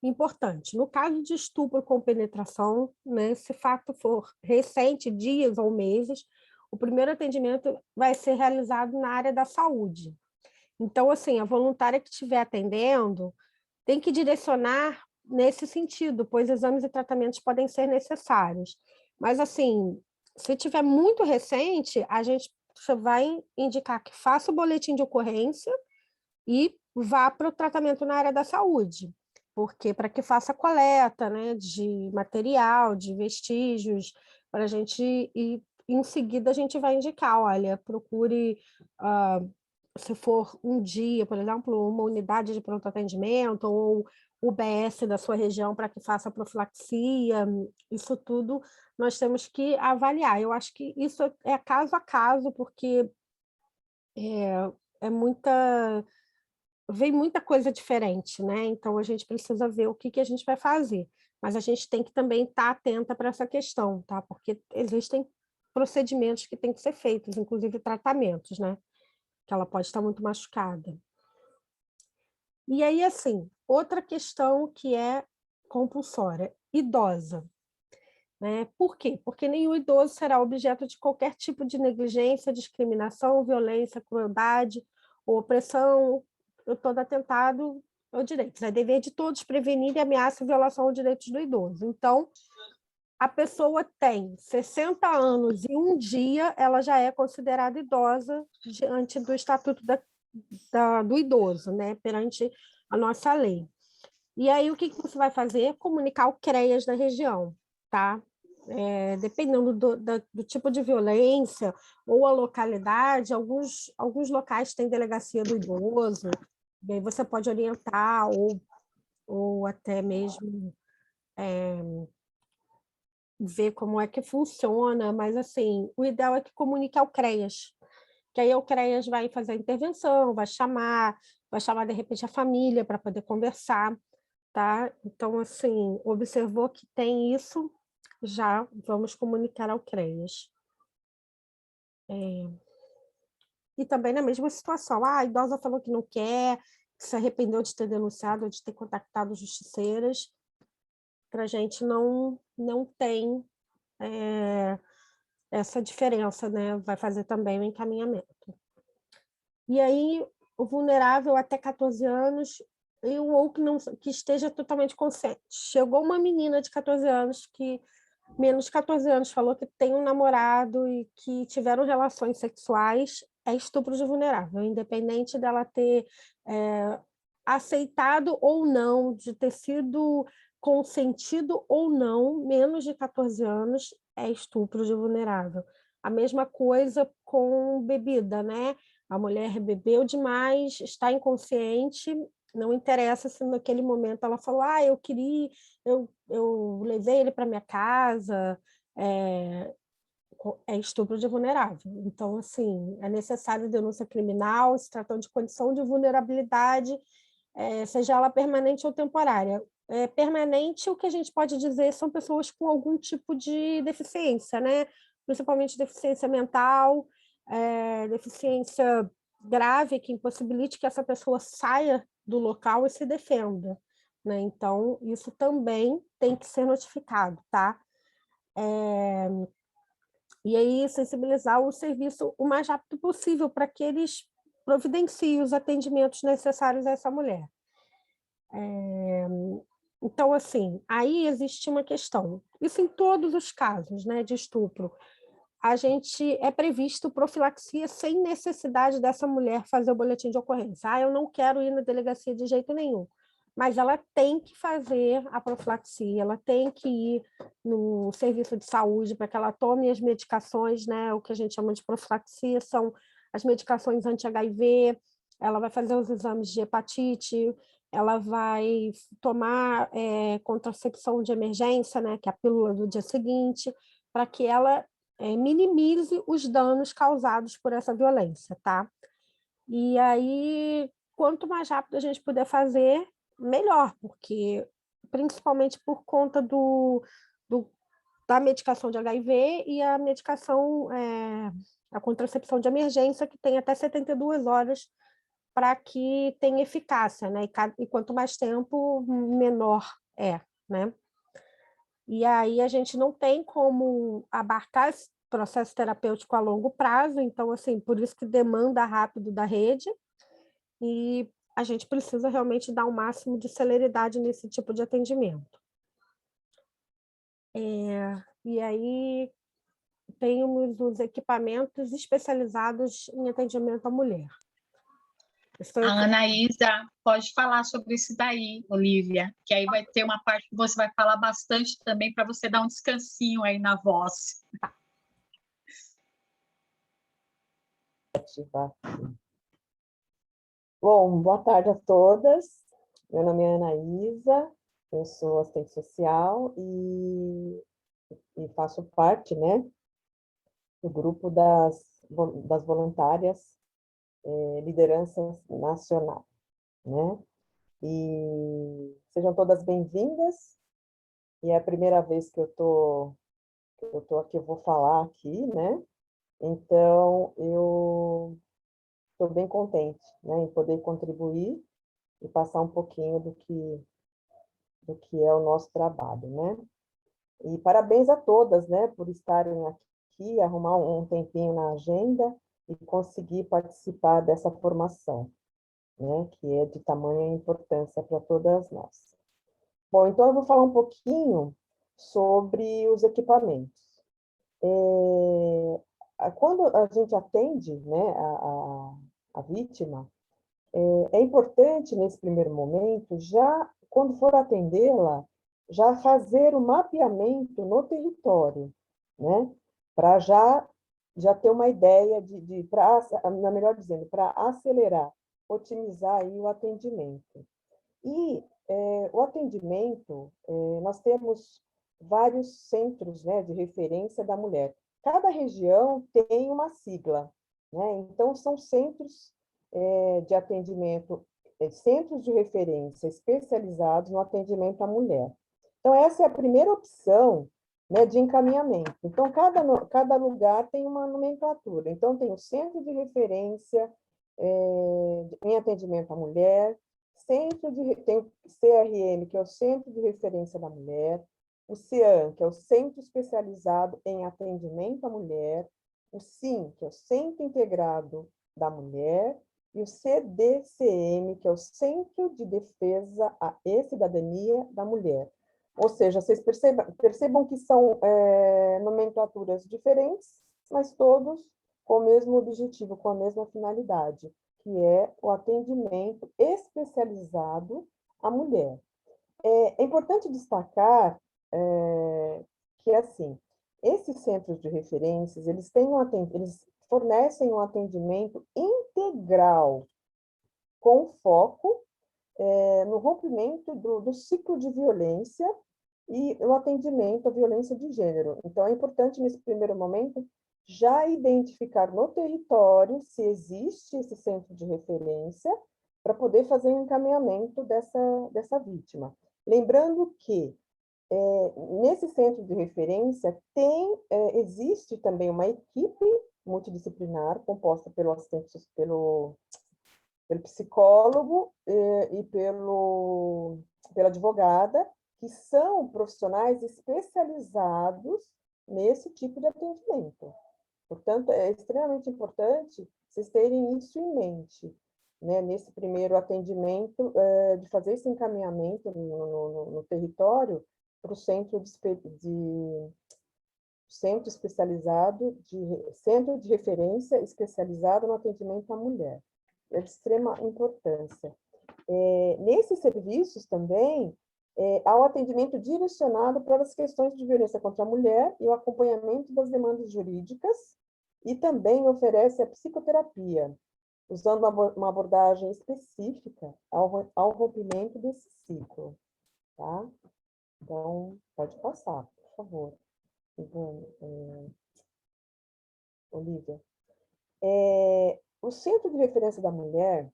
B: Importante, no caso de estupro com penetração, né, se fato for recente, dias ou meses, o primeiro atendimento vai ser realizado na área da saúde. Então, assim, a voluntária que estiver atendendo tem que direcionar nesse sentido, pois exames e tratamentos podem ser necessários. Mas, assim, se tiver muito recente, a gente vai indicar que faça o boletim de ocorrência e vá para o tratamento na área da saúde, porque para que faça a coleta, né, de material, de vestígios, para a gente, e em seguida a gente vai indicar, olha, procure... se for um dia, por exemplo, uma unidade de pronto atendimento ou o UBS da sua região para que faça profilaxia, isso tudo nós temos que avaliar. Eu acho que isso é caso a caso, porque vem muita coisa diferente, né? Então a gente precisa ver o que a gente vai fazer. Mas a gente tem que também estar atenta para essa questão, tá? Porque existem procedimentos que têm que ser feitos, inclusive tratamentos, né? Que ela pode estar muito machucada. E aí, assim, outra questão que é compulsória, idosa. Né? Por quê? Porque nenhum idoso será objeto de qualquer tipo de negligência, discriminação, violência, crueldade ou opressão, todo atentado aos direitos. É dever de todos prevenir e ameaça e violação aos direitos do idoso. Então, a pessoa tem 60 anos e um dia ela já é considerada idosa diante do Estatuto do Idoso, né? Perante a nossa lei. E aí, o que você vai fazer? Comunicar o CREAS da região, tá? Dependendo do tipo de violência ou a localidade, alguns locais têm delegacia do idoso, e aí você pode orientar ou até mesmo ver como é que funciona, mas assim, o ideal é que comunique ao CREAS, que aí o CREAS vai fazer a intervenção, vai chamar de repente a família para poder conversar, tá? Então, assim, observou que tem isso, já vamos comunicar ao CREAS. E também na mesma situação, a idosa falou que não quer, que se arrependeu de ter denunciado, de ter contactado justiceiras, para a gente não tem essa diferença, né? Vai fazer também o encaminhamento. E aí, o vulnerável até 14 anos, ou que esteja totalmente consciente. Chegou uma menina de 14 anos que menos de 14 anos falou que tem um namorado e que tiveram relações sexuais, é estupro de vulnerável, independente dela ter aceitado ou não, de ter sido consentido ou não, menos de 14 anos é estupro de vulnerável. A mesma coisa com bebida, né? A mulher bebeu demais, está inconsciente, não interessa se naquele momento ela falou, eu queria, eu levei ele para minha casa, é estupro de vulnerável. Então, assim, é necessário denúncia criminal, se tratando de condição de vulnerabilidade, seja ela permanente ou temporária. Permanente, o que a gente pode dizer são pessoas com algum tipo de deficiência, né? Principalmente deficiência mental, deficiência grave que impossibilite que essa pessoa saia do local e se defenda, né? Então, isso também tem que ser notificado, tá? E aí sensibilizar o serviço o mais rápido possível para que eles providenciem os atendimentos necessários a essa mulher. Então, assim, aí existe uma questão. Isso em todos os casos, né, de estupro. A gente é previsto profilaxia sem necessidade dessa mulher fazer o boletim de ocorrência. Eu não quero ir na delegacia de jeito nenhum. Mas ela tem que fazer a profilaxia, ela tem que ir no serviço de saúde para que ela tome as medicações, né? O que a gente chama de profilaxia são as medicações anti-HIV, ela vai fazer os exames de hepatite, ela vai tomar contracepção de emergência, né? Que é a pílula do dia seguinte, para que ela minimize os danos causados por essa violência, tá? E aí, quanto mais rápido a gente puder fazer, melhor, porque principalmente por conta da medicação de HIV e a medicação, a contracepção de emergência, que tem até 72 horas para que tenha eficácia, né? E quanto mais tempo, menor né? E aí a gente não tem como abarcar esse processo terapêutico a longo prazo, então, assim, por isso que demanda rápido da rede, e a gente precisa realmente dar o máximo de celeridade nesse tipo de atendimento. E aí temos os equipamentos especializados em atendimento à mulher.
A: A Anaísa pode falar sobre isso daí, Olivia, que aí vai ter uma parte que você vai falar bastante também para você dar um descansinho aí na voz.
D: Bom, boa tarde a todas. Meu nome é Anaísa, eu sou assistente social e faço parte, né, do grupo das voluntárias liderança nacional, né? E sejam todas bem-vindas. E é a primeira vez que eu tô aqui, eu vou falar aqui, né? Então, eu estou bem contente, né, em poder contribuir e passar um pouquinho do que é o nosso trabalho, né? E parabéns a todas, né, por estarem aqui, arrumar um tempinho na agenda e conseguir participar dessa formação, né, que é de tamanha importância para todas nós. Bom, então eu vou falar um pouquinho sobre os equipamentos. Quando a gente atende, né, a vítima, é importante, nesse primeiro momento, já, quando for atendê-la, já fazer o mapeamento no território, né? Para já ter uma ideia melhor dizendo, para acelerar, otimizar aí o atendimento. E o atendimento, nós temos vários centros, né, de referência da mulher. Cada região tem uma sigla, né? Então, são centros de atendimento, centros de referência especializados no atendimento à mulher. Então, essa é a primeira opção, né, de encaminhamento. Então, cada lugar tem uma nomenclatura. Então, tem o centro de referência em atendimento à mulher, tem o CRM, que é o Centro de Referência da Mulher, o CEAM, que é o Centro Especializado em Atendimento à Mulher, o CIM, que é o Centro Integrado da Mulher, e o CDCM, que é o Centro de Defesa e Cidadania da Mulher. Ou seja, vocês percebam que são nomenclaturas diferentes, mas todos com o mesmo objetivo, com a mesma finalidade, que é o atendimento especializado à mulher. É importante destacar que, assim, esses centros de referências, eles fornecem um atendimento integral, com foco no rompimento do ciclo de violência e no atendimento à violência de gênero. Então, é importante, nesse primeiro momento, já identificar no território se existe esse centro de referência para poder fazer um encaminhamento dessa vítima. Lembrando que, nesse centro de referência, existe também uma equipe multidisciplinar composta pelo assistente, pelo psicólogo e pela advogada, que são profissionais especializados nesse tipo de atendimento. Portanto, é extremamente importante vocês terem isso em mente, né, nesse primeiro atendimento, de fazer esse encaminhamento no território para o centro centro de referência especializado no atendimento à mulher. É de extrema importância. Nesses serviços também, há o atendimento direcionado para as questões de violência contra a mulher e o acompanhamento das demandas jurídicas, e também oferece a psicoterapia, usando uma abordagem específica ao rompimento desse ciclo. Tá? Então, pode passar, por favor. Olivia. O Centro de Referência da Mulher,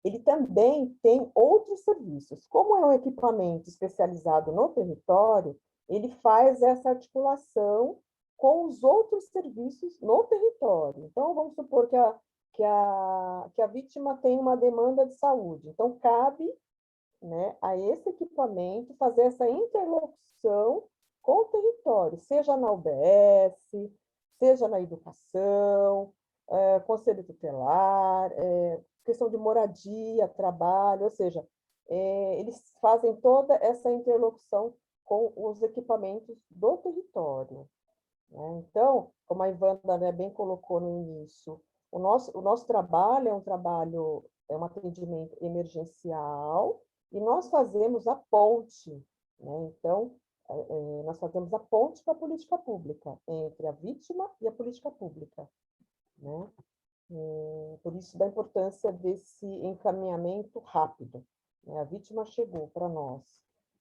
D: ele também tem outros serviços. Como é um equipamento especializado no território, ele faz essa articulação com os outros serviços no território. Então, vamos supor que a vítima tem uma demanda de saúde. Então, cabe, né, a esse equipamento fazer essa interlocução com o território, seja na UBS, seja na educação, conselho tutelar, questão de moradia, trabalho, ou seja, eles fazem toda essa interlocução com os equipamentos do território. Né? Então, como a Ivana, né, bem colocou no início, o nosso trabalho é um atendimento emergencial, e nós fazemos a ponte, né? Então, nós fazemos a ponte para a política pública, entre a vítima e a política pública, né? Por isso, da importância desse encaminhamento rápido. Né? A vítima chegou para nós,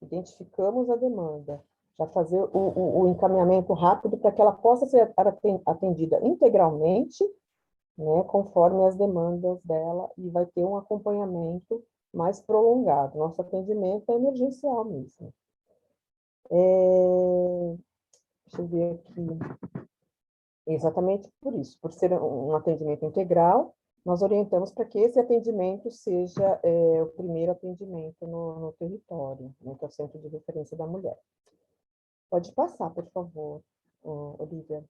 D: identificamos a demanda, já fazer o encaminhamento rápido para que ela possa ser atendida integralmente, né, conforme as demandas dela, e vai ter um acompanhamento mais prolongado. Nosso atendimento é emergencial mesmo. Deixa eu ver aqui. Exatamente por isso, por ser um atendimento integral, nós orientamos para que esse atendimento seja o primeiro atendimento no território, né, que é o Centro de Referência da Mulher. Pode passar, por favor, Olivia.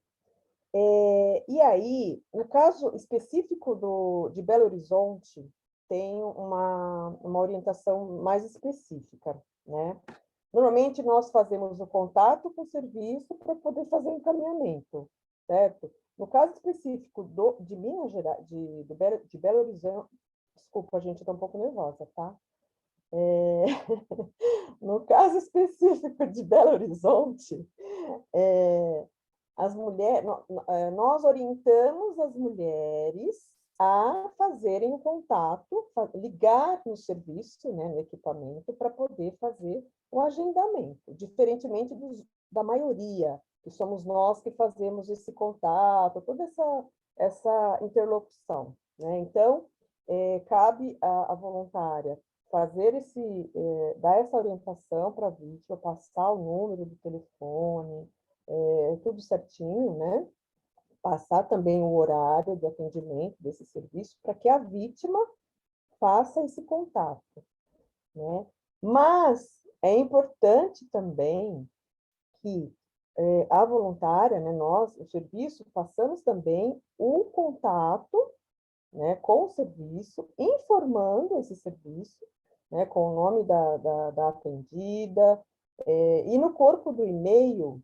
D: E aí, no caso específico de Belo Horizonte, tem uma orientação mais específica, né? Normalmente, nós fazemos o contato com o serviço para poder fazer o encaminhamento, certo? No caso específico de Minas Gerais, de Belo Horizonte, desculpa, gente, eu estou um pouco nervosa, tá? No caso específico de Belo Horizonte, nós orientamos as mulheres a fazerem o contato, ligar no serviço, né, no equipamento, para poder fazer o agendamento, diferentemente da maioria, que somos nós que fazemos esse contato, toda essa interlocução. Né? Então, cabe à voluntária dar essa orientação para a vítima, passar o número do telefone, tudo certinho, né? Passar também o horário de atendimento desse serviço para que a vítima faça esse contato, né? Mas é importante também que a voluntária, né, nós, o serviço, façamos também o contato, né, com o serviço, informando esse serviço, né, com o nome da atendida, E no corpo do e-mail,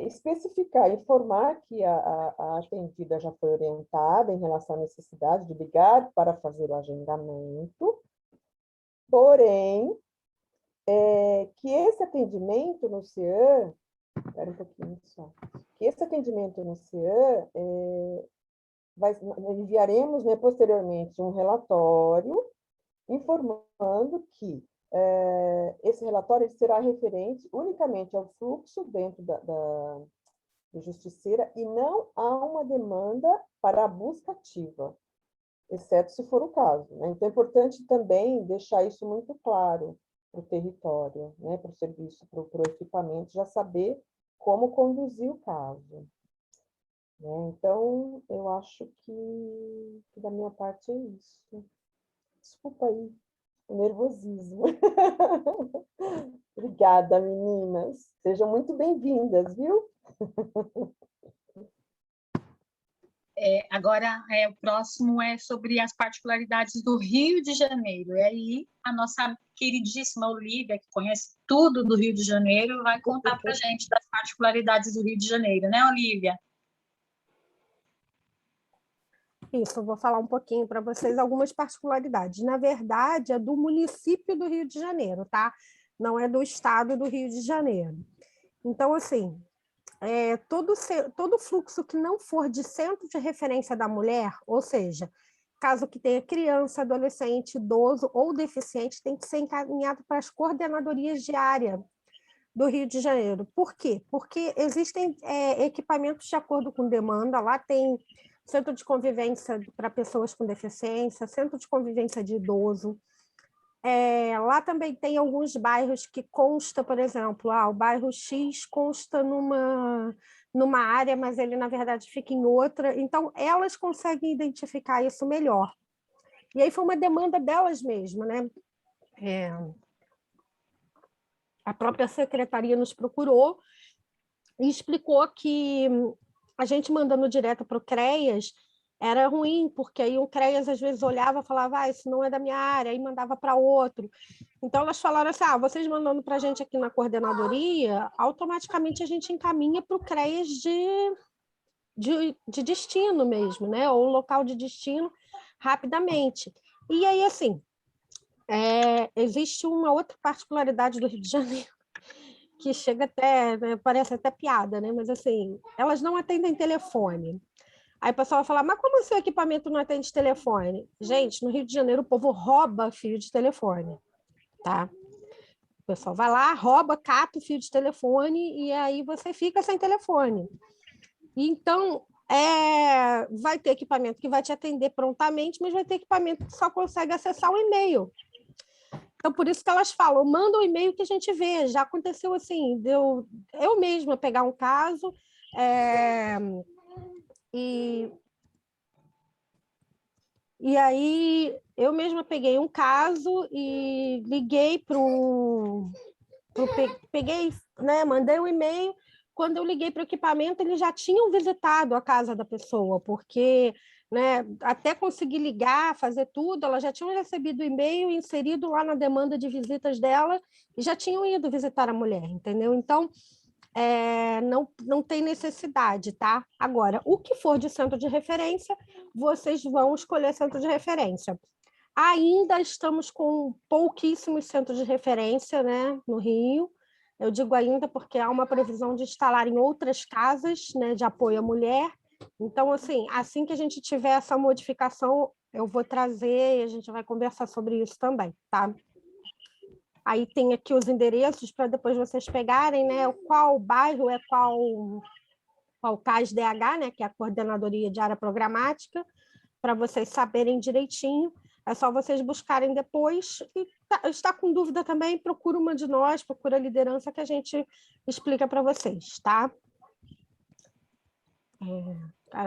D: especificar, informar que a atendida já foi orientada em relação à necessidade de ligar para fazer o agendamento, porém, que esse atendimento no CIAN, espera um pouquinho só, que esse atendimento no CIAN, enviaremos, né, posteriormente um relatório informando que esse relatório será referente unicamente ao fluxo dentro do Justiceira e não há uma demanda para a busca ativa, exceto se for o caso, né? Então, é importante também deixar isso muito claro para o território, né? Para o serviço, para o equipamento, já saber como conduzir o caso. Né? Então, eu acho que da minha parte é isso. Desculpa aí o nervosismo. Obrigada, meninas. Sejam muito bem-vindas, viu?
A: Agora, o próximo é sobre as particularidades do Rio de Janeiro. E aí, a nossa queridíssima Olivia, que conhece tudo do Rio de Janeiro, vai contar para a gente das particularidades do Rio de Janeiro, né, Olivia?
B: Isso, eu vou falar um pouquinho para vocês algumas particularidades. Na verdade, é do município do Rio de Janeiro, tá? Não é do estado do Rio de Janeiro. Então, assim, todo fluxo que não for de centro de referência da mulher, ou seja, caso que tenha criança, adolescente, idoso ou deficiente, tem que ser encaminhado para as coordenadorias de área do Rio de Janeiro. Por quê? Porque existem equipamentos de acordo com demanda, lá tem centro de convivência para pessoas com deficiência, centro de convivência de idoso. Lá também tem alguns bairros que consta, por exemplo, o bairro X consta numa área, mas ele, na verdade, fica em outra. Então, elas conseguem identificar isso melhor. E aí foi uma demanda delas mesmo, né? A própria secretaria nos procurou e explicou que a gente mandando direto para o CREAS era ruim, porque aí o CREAS às vezes olhava e falava, isso não é da minha área, aí mandava para outro. Então, elas falaram assim, vocês mandando para a gente aqui na coordenadoria, automaticamente a gente encaminha para o CREAS de destino mesmo, né? Ou local de destino rapidamente. E aí, assim, existe uma outra particularidade do Rio de Janeiro, que chega até, né, parece até piada, né? Mas assim, elas não atendem telefone. Aí o pessoal vai falar, mas como o seu equipamento não atende telefone? Gente, no Rio de Janeiro o povo rouba fio de telefone, tá? O pessoal vai lá, rouba, cata o fio de telefone e aí você fica sem telefone. Então, vai ter equipamento que vai te atender prontamente, mas vai ter equipamento que só consegue acessar o e-mail. Então, por isso que elas falam, manda um e-mail que a gente vê. Já aconteceu assim, eu mesma pegar um caso e aí eu mesma peguei um caso e liguei peguei, né, mandei um e-mail. Quando eu liguei para o equipamento, eles já tinham visitado a casa da pessoa, porque, né, até conseguir ligar, fazer tudo, elas já tinham recebido o e-mail, inserido lá na demanda de visitas dela e já tinham ido visitar a mulher, entendeu? Então, não tem necessidade, tá? Agora, o que for de centro de referência, vocês vão escolher centro de referência. Ainda estamos com pouquíssimos centros de referência, né, no Rio. Eu digo ainda porque há uma previsão de instalar em outras casas, né, de apoio à mulher. Então, assim que a gente tiver essa modificação, eu vou trazer e a gente vai conversar sobre isso também, tá? Aí tem aqui os endereços para depois vocês pegarem, né, qual bairro é qual CAS-DH, né, que é a Coordenadoria de Área Programática, para vocês saberem direitinho. É só vocês buscarem depois. E está com dúvida também, procura uma de nós, procura a liderança que a gente explica para vocês, tá?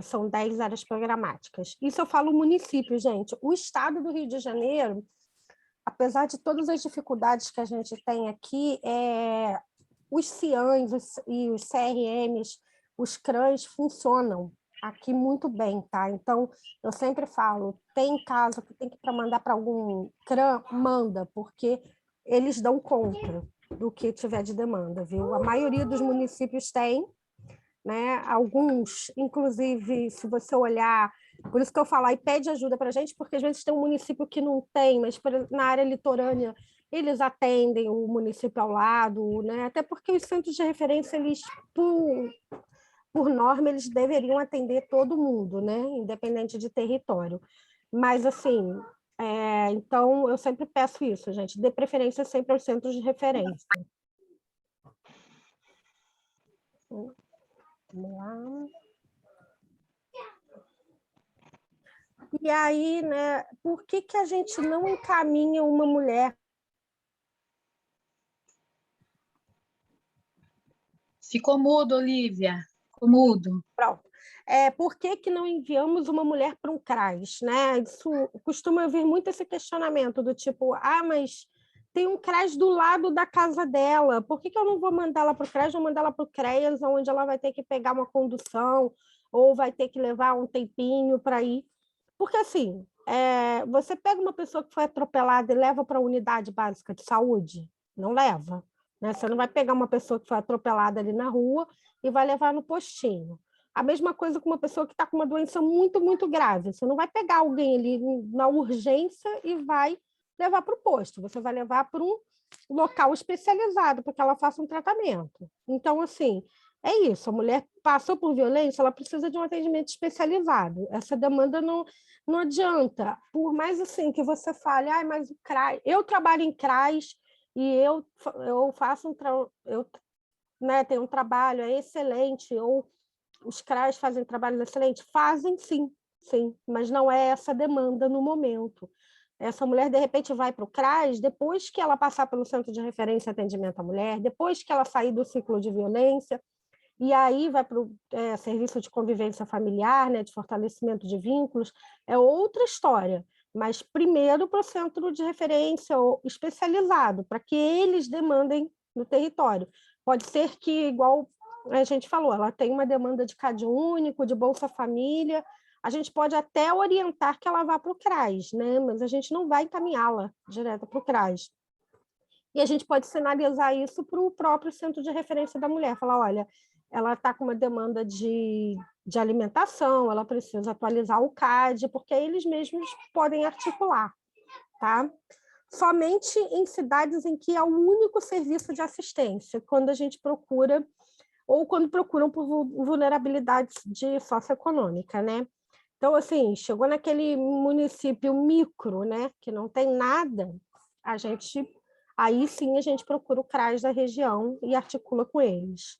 B: São 10 áreas programáticas. Isso eu falo município, gente. O estado do Rio de Janeiro, apesar de todas as dificuldades que a gente tem aqui, os CIANs e os CRMs, os CRANs funcionam aqui muito bem, tá? Então, eu sempre falo, tem caso que tem que mandar para algum CRAN, manda, porque eles dão conta, do que tiver de demanda, viu? A maioria dos municípios tem, né? Alguns, inclusive, se você olhar, por isso que eu falo, aí pede ajuda para a gente, porque às vezes tem um município que não tem, mas na área litorânea eles atendem o município ao lado, né? Até porque os centros de referência, eles, por norma, eles deveriam atender todo mundo, né? Independente de território. Mas, assim, então, eu sempre peço isso, gente, dê preferência sempre aos centros de referência. Vamos lá. E aí, né, por que que a gente não encaminha uma mulher?
A: Ficou mudo, Olivia. Ficou mudo.
B: Pronto. Por que que não enviamos uma mulher para um CRAS, né? Isso costuma vir muito esse questionamento do tipo, mas tem um CRAS do lado da casa dela, por que que eu não vou mandá-la para o CRAS, vou mandá-la para o CREAS, onde ela vai ter que pegar uma condução, ou vai ter que levar um tempinho para ir? Porque, assim, você pega uma pessoa que foi atropelada e leva para a unidade básica de saúde? Não leva, né? Você não vai pegar uma pessoa que foi atropelada ali na rua e vai levar no postinho. A mesma coisa com uma pessoa que está com uma doença muito, muito grave. Você não vai pegar alguém ali na urgência e vai levar para o posto. Você vai levar para um local especializado para que ela faça um tratamento. Então, assim, é isso. A mulher passou por violência, ela precisa de um atendimento especializado. Essa demanda não adianta. Por mais assim que você fale, mas o CRAS... Eu trabalho em CRAS e eu faço tenho um trabalho excelente, ou os CRAS fazem trabalhos excelentes? Fazem, sim, mas não é essa demanda no momento. Essa mulher, de repente, vai para o CRAS depois que ela passar pelo Centro de Referência e Atendimento à Mulher, depois que ela sair do ciclo de violência, e aí vai para o serviço de convivência familiar, né, de fortalecimento de vínculos, é outra história. Mas primeiro para o centro de referência especializado, para que eles demandem no território. Pode ser que, igual a gente falou, ela tem uma demanda de CAD único, de Bolsa Família, a gente pode até orientar que ela vá para o CRAS, né? Mas a gente não vai encaminhá-la direto para o CRAS. E a gente pode sinalizar isso para o próprio centro de referência da mulher, falar, olha, ela está com uma demanda de alimentação, ela precisa atualizar o CAD, porque eles mesmos podem articular, tá? Somente em cidades em que é o único serviço de assistência, quando a gente procura, ou quando procuram por vulnerabilidade socioeconômica, né? Então, assim, chegou naquele município micro, né, que não tem nada, aí sim a gente procura o CRAS da região e articula com eles.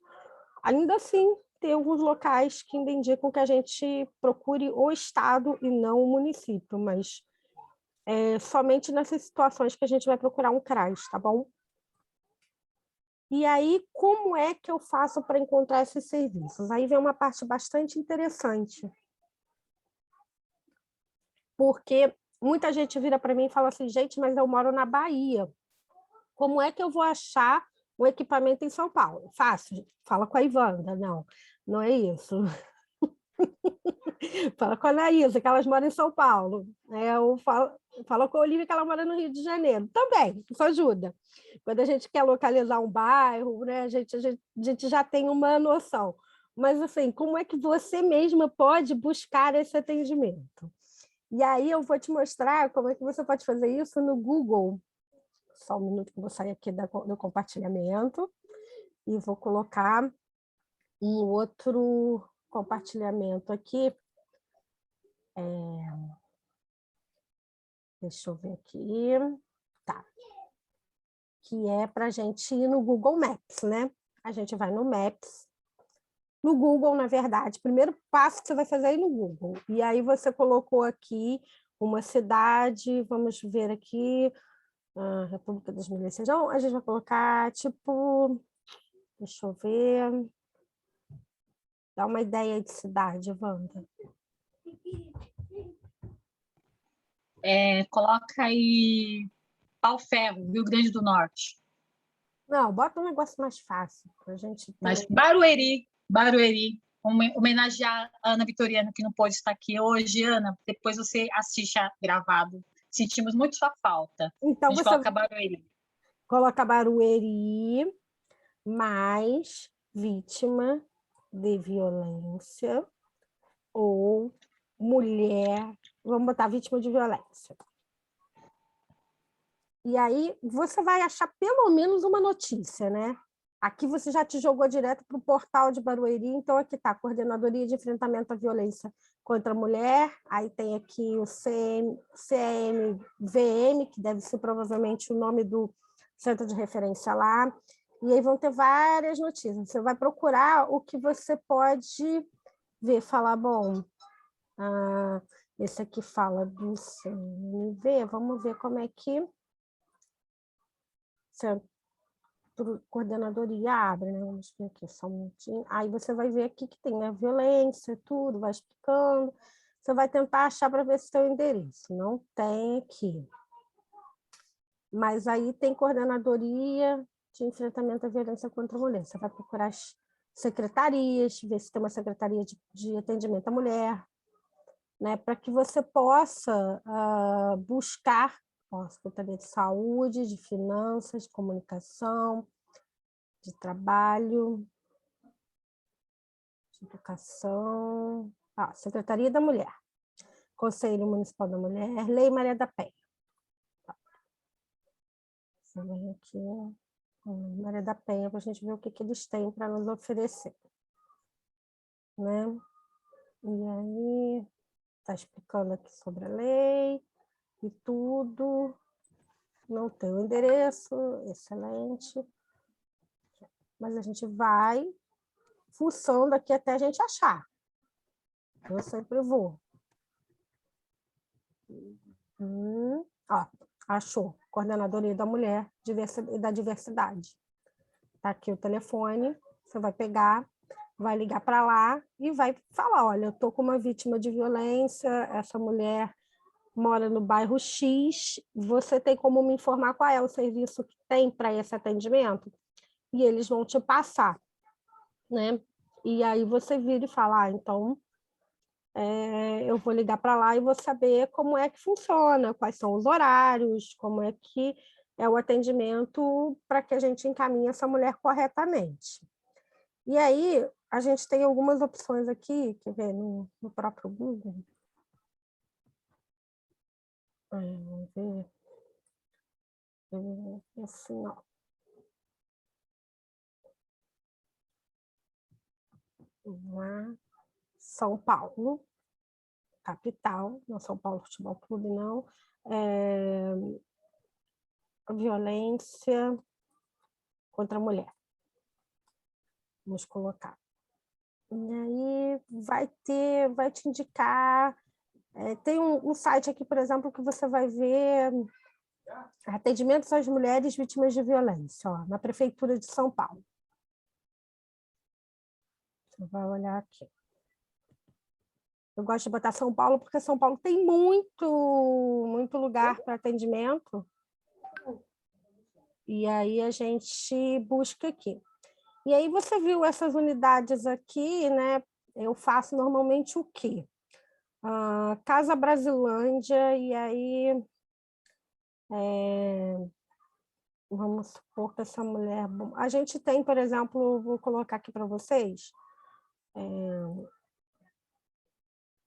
B: Ainda assim, tem alguns locais que ainda indicam que a gente procure o estado e não o município, mas somente nessas situações que a gente vai procurar um CRAS, tá bom? E aí, como é que eu faço para encontrar esses serviços? Aí vem uma parte bastante interessante, porque muita gente vira para mim e fala assim, gente, mas eu moro na Bahia, como é que eu vou achar um equipamento em São Paulo? Fácil, fala com a Ivanda. Não é isso. Fala com a Anaísa, que elas moram em São Paulo. Fala com a Olivia, que ela mora no Rio de Janeiro. Também, isso ajuda. Quando a gente quer localizar um bairro, né, a gente já tem uma noção. Mas, assim, como é que você mesma pode buscar esse atendimento? E aí eu vou te mostrar como é que você pode fazer isso no Google. Só um minuto que eu vou sair aqui do compartilhamento e vou colocar um outro compartilhamento aqui. Deixa eu ver aqui. Tá. Que é para a gente ir no Google Maps, né? A gente vai no Maps. No Google, na verdade, primeiro passo que você vai fazer é ir no Google. E aí você colocou aqui uma cidade, vamos ver aqui, República das Milícias. Então, a gente vai colocar, tipo, deixa eu ver, dá uma ideia de cidade, Wanda.
A: Coloca aí Pau Ferro, Rio Grande do Norte.
B: Não, bota um negócio mais fácil para a gente ter.
A: Mas Barueri, homenagear a Ana Vitoriano, que não pode estar aqui hoje. Ana, depois você assiste gravado. Sentimos muito sua falta.
B: Então,
A: a gente coloca Barueri.
B: Coloca Barueri mais vítima de violência ou mulher, vamos botar vítima de violência. E aí você vai achar pelo menos uma notícia, né? Aqui você já te jogou direto para o portal de Barueri, então aqui está a Coordenadoria de Enfrentamento à Violência contra a Mulher, aí tem aqui o CMVM, que deve ser provavelmente o nome do centro de referência lá, e aí vão ter várias notícias. Você vai procurar o que você pode ver, falar, bom, esse aqui fala do CMV, vamos ver como é que coordenadoria abre, né? Vamos ver aqui só um minutinho. Aí você vai ver aqui que tem a violência, tudo, vai explicando. Você vai tentar achar para ver se tem o endereço. Não tem aqui. Mas aí tem coordenadoria de enfrentamento à violência contra a mulher. Você vai procurar as secretarias, ver se tem uma secretaria de atendimento à mulher, né? Para que você possa buscar Secretaria de Saúde, de Finanças, de Comunicação, de Trabalho, de Educação, Secretaria da Mulher, Conselho Municipal da Mulher, Lei Maria da Penha. Você vem aqui, Maria da Penha, para a gente ver o que eles têm para nos oferecer. Né? E aí, está explicando aqui sobre a lei e tudo. Não tem o endereço, excelente. Mas a gente vai fuçando aqui até a gente achar. Eu sempre vou. Achou. Coordenadoria da Mulher e da Diversidade. Está aqui o telefone, você vai pegar, vai ligar para lá e vai falar, olha, eu estou com uma vítima de violência, essa mulher mora no bairro X, você tem como me informar qual é o serviço que tem para esse atendimento? E eles vão te passar, né? E aí você vira e fala, então, eu vou ligar para lá e vou saber como é que funciona, quais são os horários, como é que é o atendimento para que a gente encaminhe essa mulher corretamente. E aí, a gente tem algumas opções aqui, quer ver, no próprio Google. Vamos ver. Assim, ó. São Paulo, capital, não São Paulo Futebol Clube, não. Violência contra a mulher. Vamos colocar. E aí vai te indicar. Tem um site aqui, por exemplo, que você vai ver atendimentos às mulheres vítimas de violência, ó, na Prefeitura de São Paulo. Você vai olhar aqui. Eu gosto de botar São Paulo, porque São Paulo tem muito lugar para atendimento. E aí a gente busca aqui. E aí você viu essas unidades aqui, né? Eu faço normalmente o quê? Casa Brasilândia, e aí vamos supor que essa mulher... A gente tem, por exemplo, vou colocar aqui para vocês,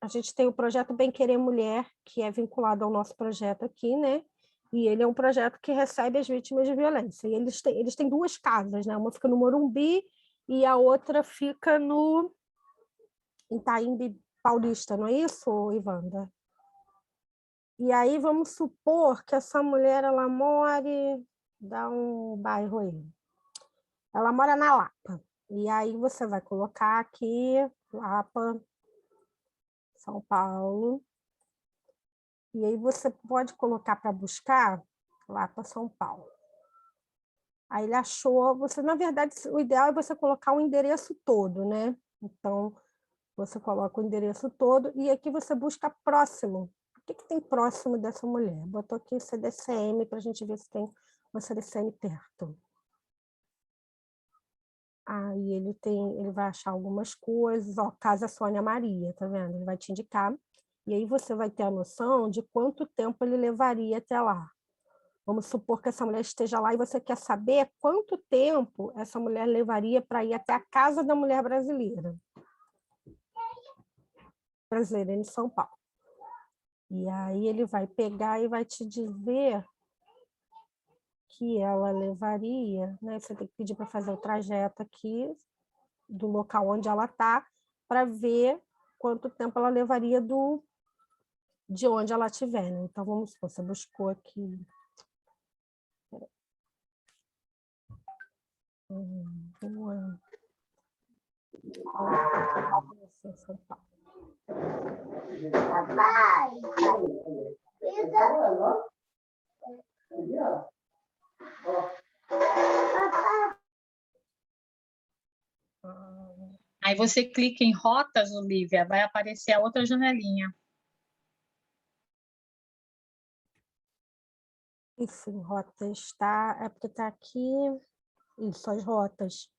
B: a gente tem o projeto Bem Querer Mulher, que é vinculado ao nosso projeto aqui, né? E ele é um projeto que recebe as vítimas de violência. E eles têm duas casas, né? Uma fica no Morumbi e a outra fica no Itaimbi Paulista, não é isso, Ivanda? E aí vamos supor que essa mulher, ela more, dá um bairro aí. Ela mora na Lapa. E aí você vai colocar aqui, Lapa, São Paulo. E aí você pode colocar para buscar Lapa, São Paulo. Aí ele achou, na verdade, o ideal é você colocar o endereço todo, né? Então, você coloca o endereço todo e aqui você busca próximo. O que tem próximo dessa mulher? Botou aqui CDCM para a gente ver se tem uma CDCM perto. Aí ele vai achar algumas coisas, ó, Casa Sônia Maria, tá vendo? Ele vai te indicar. E aí você vai ter a noção de quanto tempo ele levaria até lá. Vamos supor que essa mulher esteja lá e você quer saber quanto tempo essa mulher levaria para ir até a casa da mulher brasileira. Brasileira em São Paulo. E aí ele vai pegar e vai te dizer que ela levaria, né? Você tem que pedir para fazer o trajeto aqui do local onde ela está, para ver quanto tempo ela levaria de onde ela estiver, né? Então, vamos supor, você buscou aqui. São Paulo.
A: Aí você clica em rotas, Olivia, vai aparecer a outra janelinha.
B: Isso, em rotas, tá? É porque tá aqui, isso, as rotas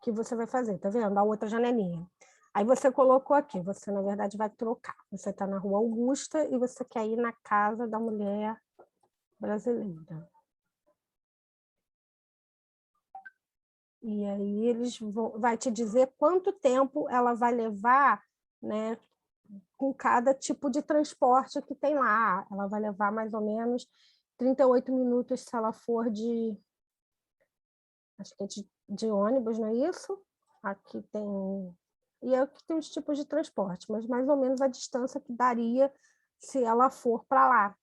B: que você vai fazer, tá vendo? A outra janelinha. Aí você colocou aqui, você na verdade vai trocar. Você está na Rua Augusta e você quer ir na casa da mulher brasileira. E aí vai te dizer quanto tempo ela vai levar, né, com cada tipo de transporte que tem lá. Ela vai levar mais ou menos 38 minutos se ela for acho que é de ônibus, não é isso? Aqui tem... E aqui tem os tipos de transporte, mas mais ou menos a distância que daria se ela for para lá.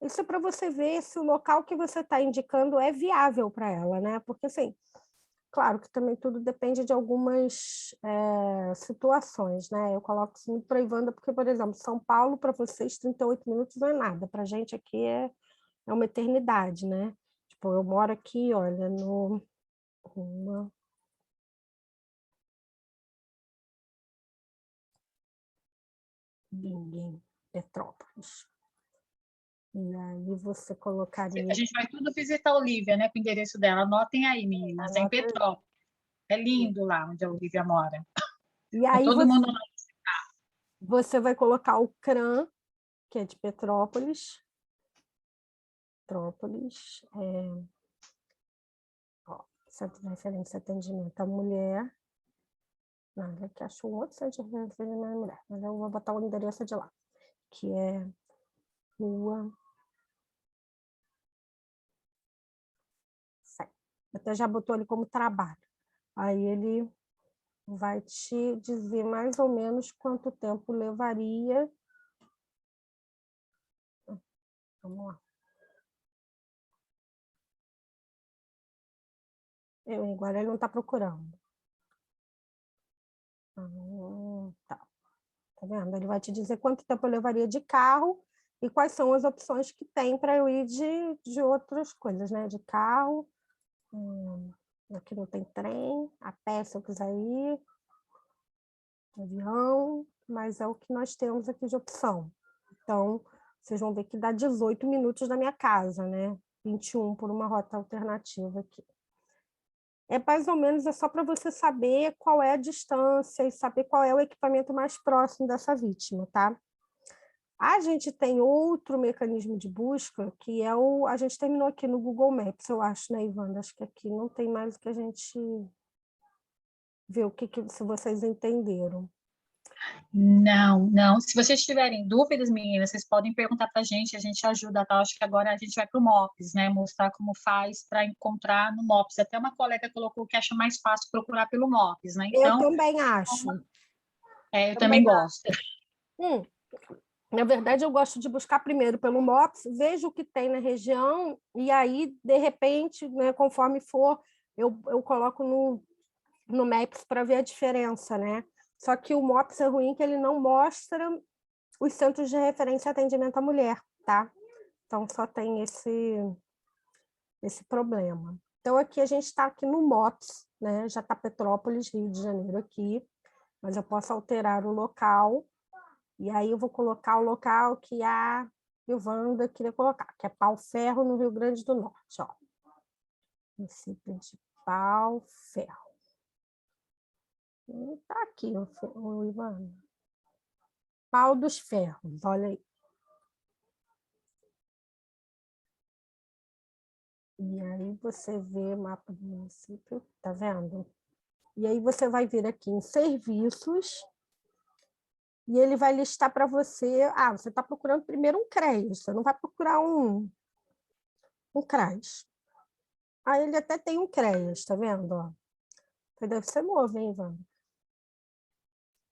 B: Isso é para você ver se o local que você está indicando é viável para ela, né? Porque, assim, claro que também tudo depende de algumas situações, né? Eu coloco isso muito para a Ivanda, porque, por exemplo, São Paulo, para vocês, 38 minutos não é nada. Para a gente aqui é uma eternidade, né? Tipo, eu moro aqui, olha, no... Ninguém, Petrópolis. E aí você colocaria...
A: A gente vai tudo visitar a Olivia, né, com o endereço dela. Anotem aí, meninas, é em Petrópolis. É lindo lá onde a Olivia mora.
B: E aí
A: todo mundo lá.
B: Você vai colocar o CRAN, que é de Petrópolis. Petrópolis. Centro de referência e atendimento à mulher. Não, aqui achou um outro centro de referência à mulher, mas eu vou botar o endereço de lá, que é Rua... Até já botou ali como trabalho. Aí ele vai te dizer mais ou menos quanto tempo levaria. Vamos lá. Agora ele não está procurando. Tá. Tá vendo? Ele vai te dizer quanto tempo eu levaria de carro e quais são as opções que tem para eu ir de outras coisas, né? De carro, aqui não tem trem, a pé se eu quiser ir, avião, mas é o que nós temos aqui de opção. Então, vocês vão ver que dá 18 minutos da minha casa, né? 21 por uma rota alternativa aqui. É mais ou menos, é só para você saber qual é a distância e saber qual é o equipamento mais próximo dessa vítima, tá? A gente tem outro mecanismo de busca, que é a gente terminou aqui no Google Maps, eu acho, né, Ivanda? Acho que aqui não tem mais o que a gente ver se vocês entenderam.
A: Não, não. Se vocês tiverem dúvidas, meninas, vocês podem perguntar para a gente ajuda, tá? Acho que agora a gente vai para o MOPS, né? Mostrar como faz para encontrar no MOPS. Até uma colega colocou que acha mais fácil procurar pelo MOPS, né?
B: Eu
A: Então,
B: também acho.
A: eu também gosto.
B: Na verdade, eu gosto de buscar primeiro pelo MOPS, vejo o que tem na região, e aí, de repente, né, conforme for, eu coloco no Maps para ver a diferença, né? Só que o MOPS é ruim que ele não mostra os centros de referência e atendimento à mulher, tá? Então, só tem esse problema. Então, aqui a gente está aqui no MOPS, né? Já está Petrópolis, Rio de Janeiro aqui, mas eu posso alterar o local, e aí eu vou colocar o local que a Ivanda queria colocar, que é Pau Ferro, no Rio Grande do Norte, ó. Município de Pau Ferro. Está aqui o Ivanda. Pau dos Ferros, olha aí. E aí você vê o mapa do município, tá vendo? E aí você vai vir aqui em serviços, e ele vai listar para você, você está procurando primeiro um CREAS, você não vai procurar um CRAS. Aí ele até tem um CREAS, tá vendo? Ó. Deve ser novo, hein, Ivan?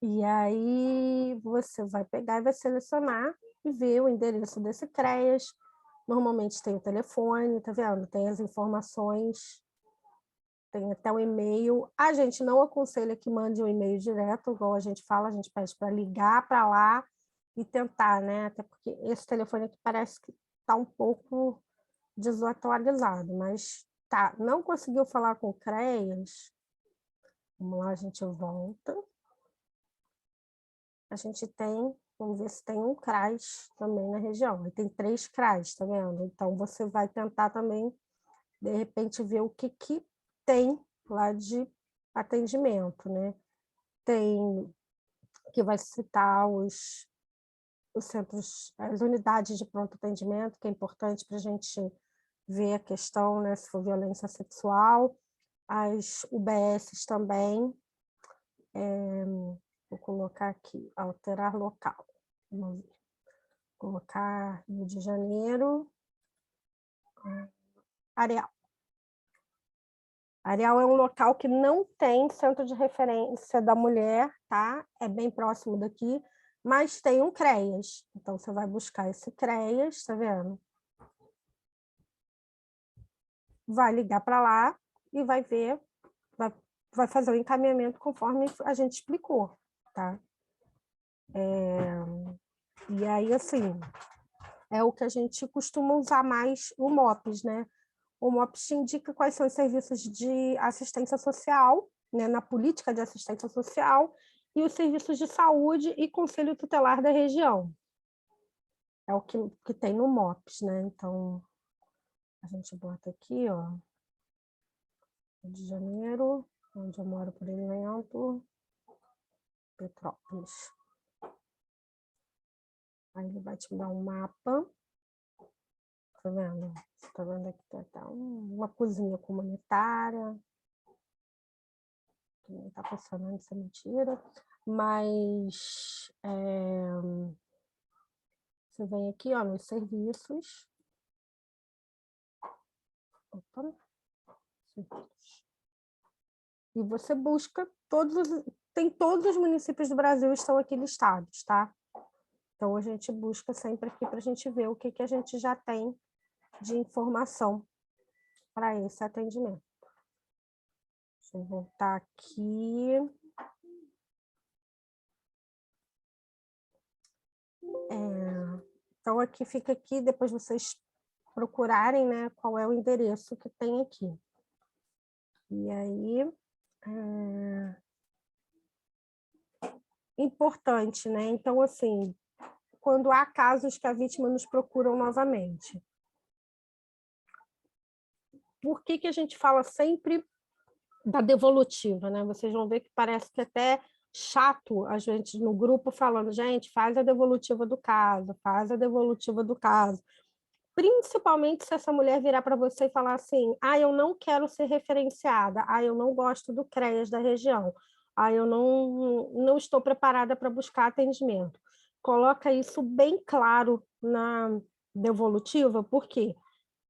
B: E aí você vai pegar e vai selecionar e ver o endereço desse CREAS. Normalmente tem o telefone, tá vendo? Tem as informações, tem até o e-mail. A gente não aconselha que mande um e-mail direto, igual a gente fala, a gente pede para ligar para lá e tentar, né? Até porque esse telefone aqui parece que está um pouco desatualizado, mas tá, não conseguiu falar com o CREAS? Vamos lá, a gente volta. A gente tem, vamos ver se tem um CRAS também na região. Tem 3 CRAS, tá vendo? Então, você vai tentar também, de repente, ver o que tem lá de atendimento, né? Tem que vai citar os centros, as unidades de pronto atendimento, que é importante para a gente ver a questão, né? Se for violência sexual, as UBSs também. Vou colocar aqui, alterar local. Vamos ver. Colocar Rio de Janeiro. Areal. Areal é um local que não tem centro de referência da mulher, tá? É bem próximo daqui, mas tem um CREAS. Então, você vai buscar esse CREAS, tá vendo? Vai ligar para lá e vai ver, vai fazer o encaminhamento conforme a gente explicou, tá? E aí, assim, é o que a gente costuma usar mais o MOPS, né? O MOPS te indica quais são os serviços de assistência social, né, na política de assistência social, e os serviços de saúde e conselho tutelar da região. É o que tem no MOPS, né? Então, a gente bota aqui, ó, Rio de Janeiro, onde eu moro por exemplo, Petrópolis. Aí ele vai te dar um mapa. Tá vendo? Tá vendo aqui tem até uma cozinha comunitária. Que não tá funcionando, isso é mentira. Mas você vem aqui, ó, nos serviços. Opa. Serviços. E você busca tem todos os municípios do Brasil estão aqui listados, tá? Então a gente busca sempre aqui para a gente ver o que a gente já tem de informação para esse atendimento. Deixa eu voltar aqui. Então, aqui fica aqui, depois vocês procurarem, né, qual é o endereço que tem aqui. E aí, importante, né? Então, assim, quando há casos que a vítima nos procuram novamente. Por que a gente fala sempre da devolutiva, né? Vocês vão ver que parece que até chato a gente no grupo falando, gente, faz a devolutiva do caso, faz a devolutiva do caso. Principalmente se essa mulher virar para você e falar assim, eu não quero ser referenciada, eu não gosto do CREAS da região, eu não estou preparada para buscar atendimento. Coloca isso bem claro na devolutiva, por quê?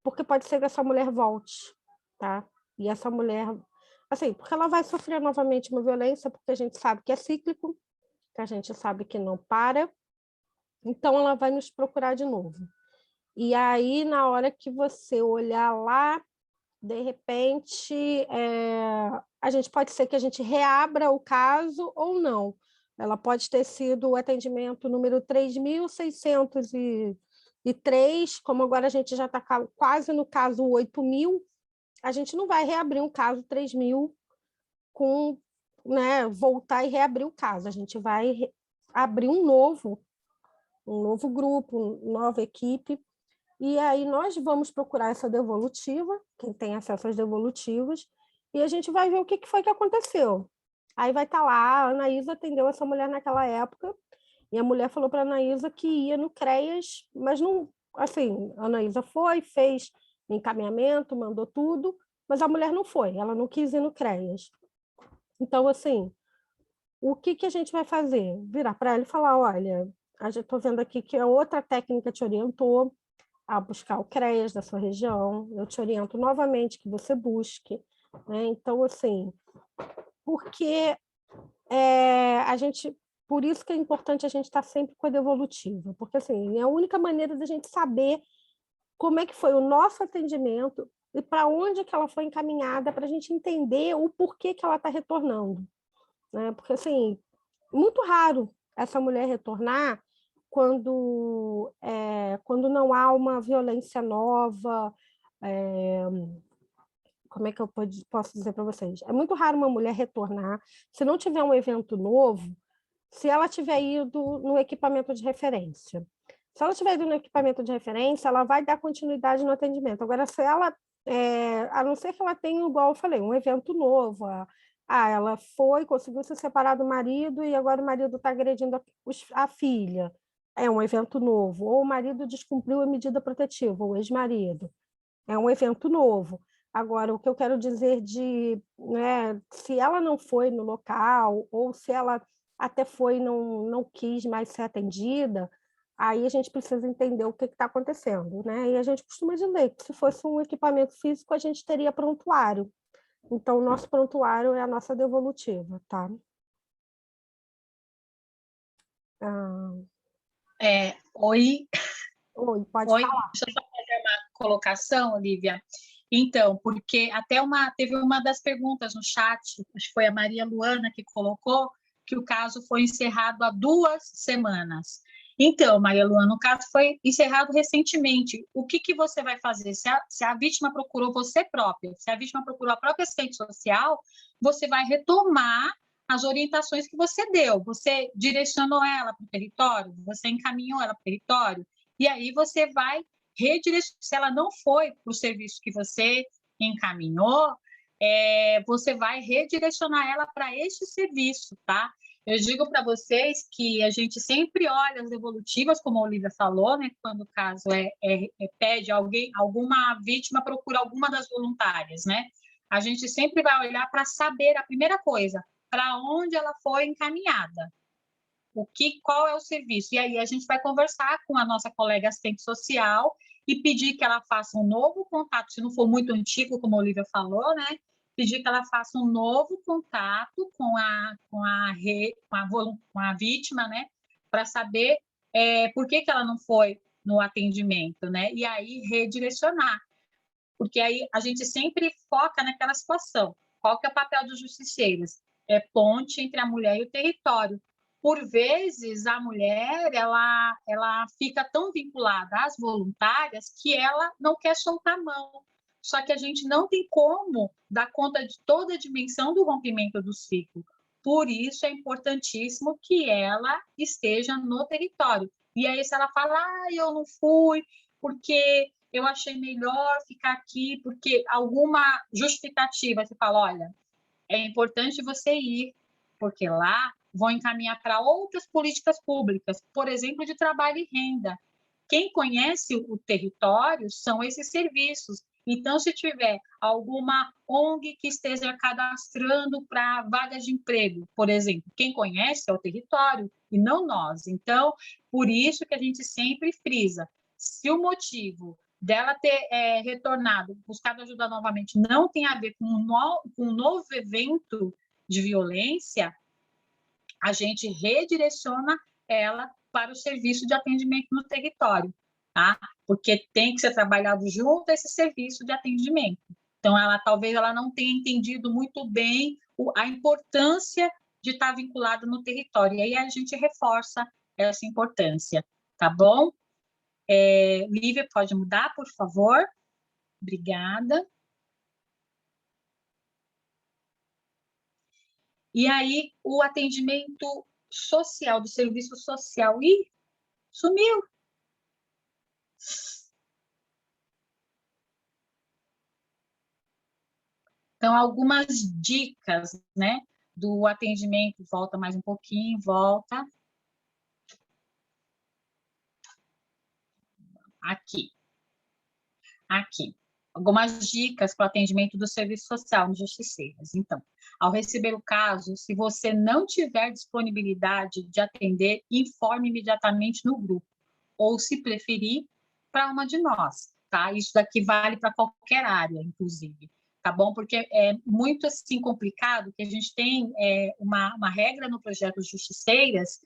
B: Porque pode ser que essa mulher volte, tá? E essa mulher, assim, porque ela vai sofrer novamente uma violência, porque a gente sabe que é cíclico, que a gente sabe que não para, então ela vai nos procurar de novo. E aí, na hora que você olhar lá, de repente, a gente pode ser que a gente reabra o caso ou não. Ela pode ter sido o atendimento número 3.603, como agora a gente já está quase no caso 8.000, a gente não vai reabrir um caso 3.000 com, né, voltar e reabrir o caso. A gente vai abrir um novo grupo, nova equipe. E aí nós vamos procurar essa devolutiva, quem tem acesso às devolutivas, e a gente vai ver o que foi que aconteceu. Aí vai estar lá, a Anaísa atendeu essa mulher naquela época, e a mulher falou para a Anaísa que ia no CREAS, mas não, assim, a Anaísa foi, fez encaminhamento, mandou tudo, mas a mulher não foi, ela não quis ir no CREAS. Então, assim, o que a gente vai fazer? Virar para ela e falar, olha, estou vendo aqui que a outra técnica te orientou a buscar o CREAS da sua região, eu te oriento novamente que você busque, né? Então, assim, porque a gente, por isso que é importante a gente estar sempre com a devolutiva, porque assim, é a única maneira da gente saber como é que foi o nosso atendimento e para onde que ela foi encaminhada, para a gente entender o porquê que ela está retornando, né? Porque assim, muito raro essa mulher retornar quando não há uma violência nova. Como é que eu posso dizer para vocês? É muito raro uma mulher retornar se não tiver um evento novo, se ela tiver ido no equipamento de referência. Se ela tiver ido no equipamento de referência, ela vai dar continuidade no atendimento. Agora, se ela, a não ser que ela tenha, igual eu falei, um evento novo, ela foi, conseguiu se separar do marido e agora o marido está agredindo a filha. É um evento novo. Ou o marido descumpriu a medida protetiva, o ex-marido. É um evento novo. Agora, o que eu quero dizer né, se ela não foi no local, ou se ela até foi e não quis mais ser atendida, aí a gente precisa entender o que está acontecendo, né? E a gente costuma dizer que se fosse um equipamento físico, a gente teria prontuário. Então, o nosso prontuário é a nossa devolutiva, tá?
A: Oi.
B: Oi, pode
A: Oi,
B: falar.
A: deixa eu só fazer uma colocação, Olivia. Então, porque teve uma das perguntas no chat, acho que foi a Maria Luana que colocou, que o caso foi encerrado há 2 semanas. Então, Maria Luana, o caso foi encerrado recentemente. O que você vai fazer? Se a vítima procurou você própria, se a vítima procurou a própria assistente social, você vai retomar as orientações que você deu. Você direcionou ela para o território, você encaminhou ela para o território, e aí você vai redirecionar. Se ela não foi para o serviço que você encaminhou, você vai redirecionar ela para este serviço, tá? Eu digo para vocês que a gente sempre olha as devolutivas, como a Olivia falou, né? Quando o caso pede alguma vítima procura alguma das voluntárias, né? A gente sempre vai olhar para saber a primeira coisa, para onde ela foi encaminhada. Qual é o serviço? E aí a gente vai conversar com a nossa colega assistente social e pedir que ela faça um novo contato, se não for muito antigo, como a Olivia falou, né? Pedir que ela faça um novo contato com a vítima, né? Para saber por que ela não foi no atendimento, né? E aí redirecionar. Porque aí a gente sempre foca naquela situação. Qual que é o papel dos justiceiros? É ponte entre a mulher e o território. Por vezes, a mulher ela fica tão vinculada às voluntárias que ela não quer soltar a mão. Só que a gente não tem como dar conta de toda a dimensão do rompimento do ciclo. Por isso, é importantíssimo que ela esteja no território. E aí, se ela fala, eu não fui, porque eu achei melhor ficar aqui, porque alguma justificativa, você fala, olha, é importante você ir, porque lá vão encaminhar para outras políticas públicas, por exemplo, de trabalho e renda. Quem conhece o território são esses serviços. Então, se tiver alguma ONG que esteja cadastrando para vagas de emprego, por exemplo, quem conhece é o território e não nós. Então, por isso que a gente sempre frisa, se o motivo dela ter retornado, buscado ajuda novamente, não tem a ver com um novo evento de violência, a gente redireciona ela para o serviço de atendimento no território, tá? Porque tem que ser trabalhado junto a esse serviço de atendimento. Então, talvez ela não tenha entendido muito bem a importância de estar vinculada no território. E aí a gente reforça essa importância, tá bom? Lívia, pode mudar, por favor? Obrigada. E aí, o atendimento social, do serviço social. Ih, sumiu. Então, algumas dicas, né, do atendimento. Volta mais um pouquinho, volta. Aqui. algumas dicas para o atendimento do serviço social no Justiceiras. Então, ao receber o caso, se você não tiver disponibilidade de atender, informe imediatamente no grupo, ou, se preferir, para uma de nós, tá? Isso daqui vale para qualquer área, inclusive, tá bom? Porque é muito, assim, complicado que a gente tem uma regra no projeto Justiceiras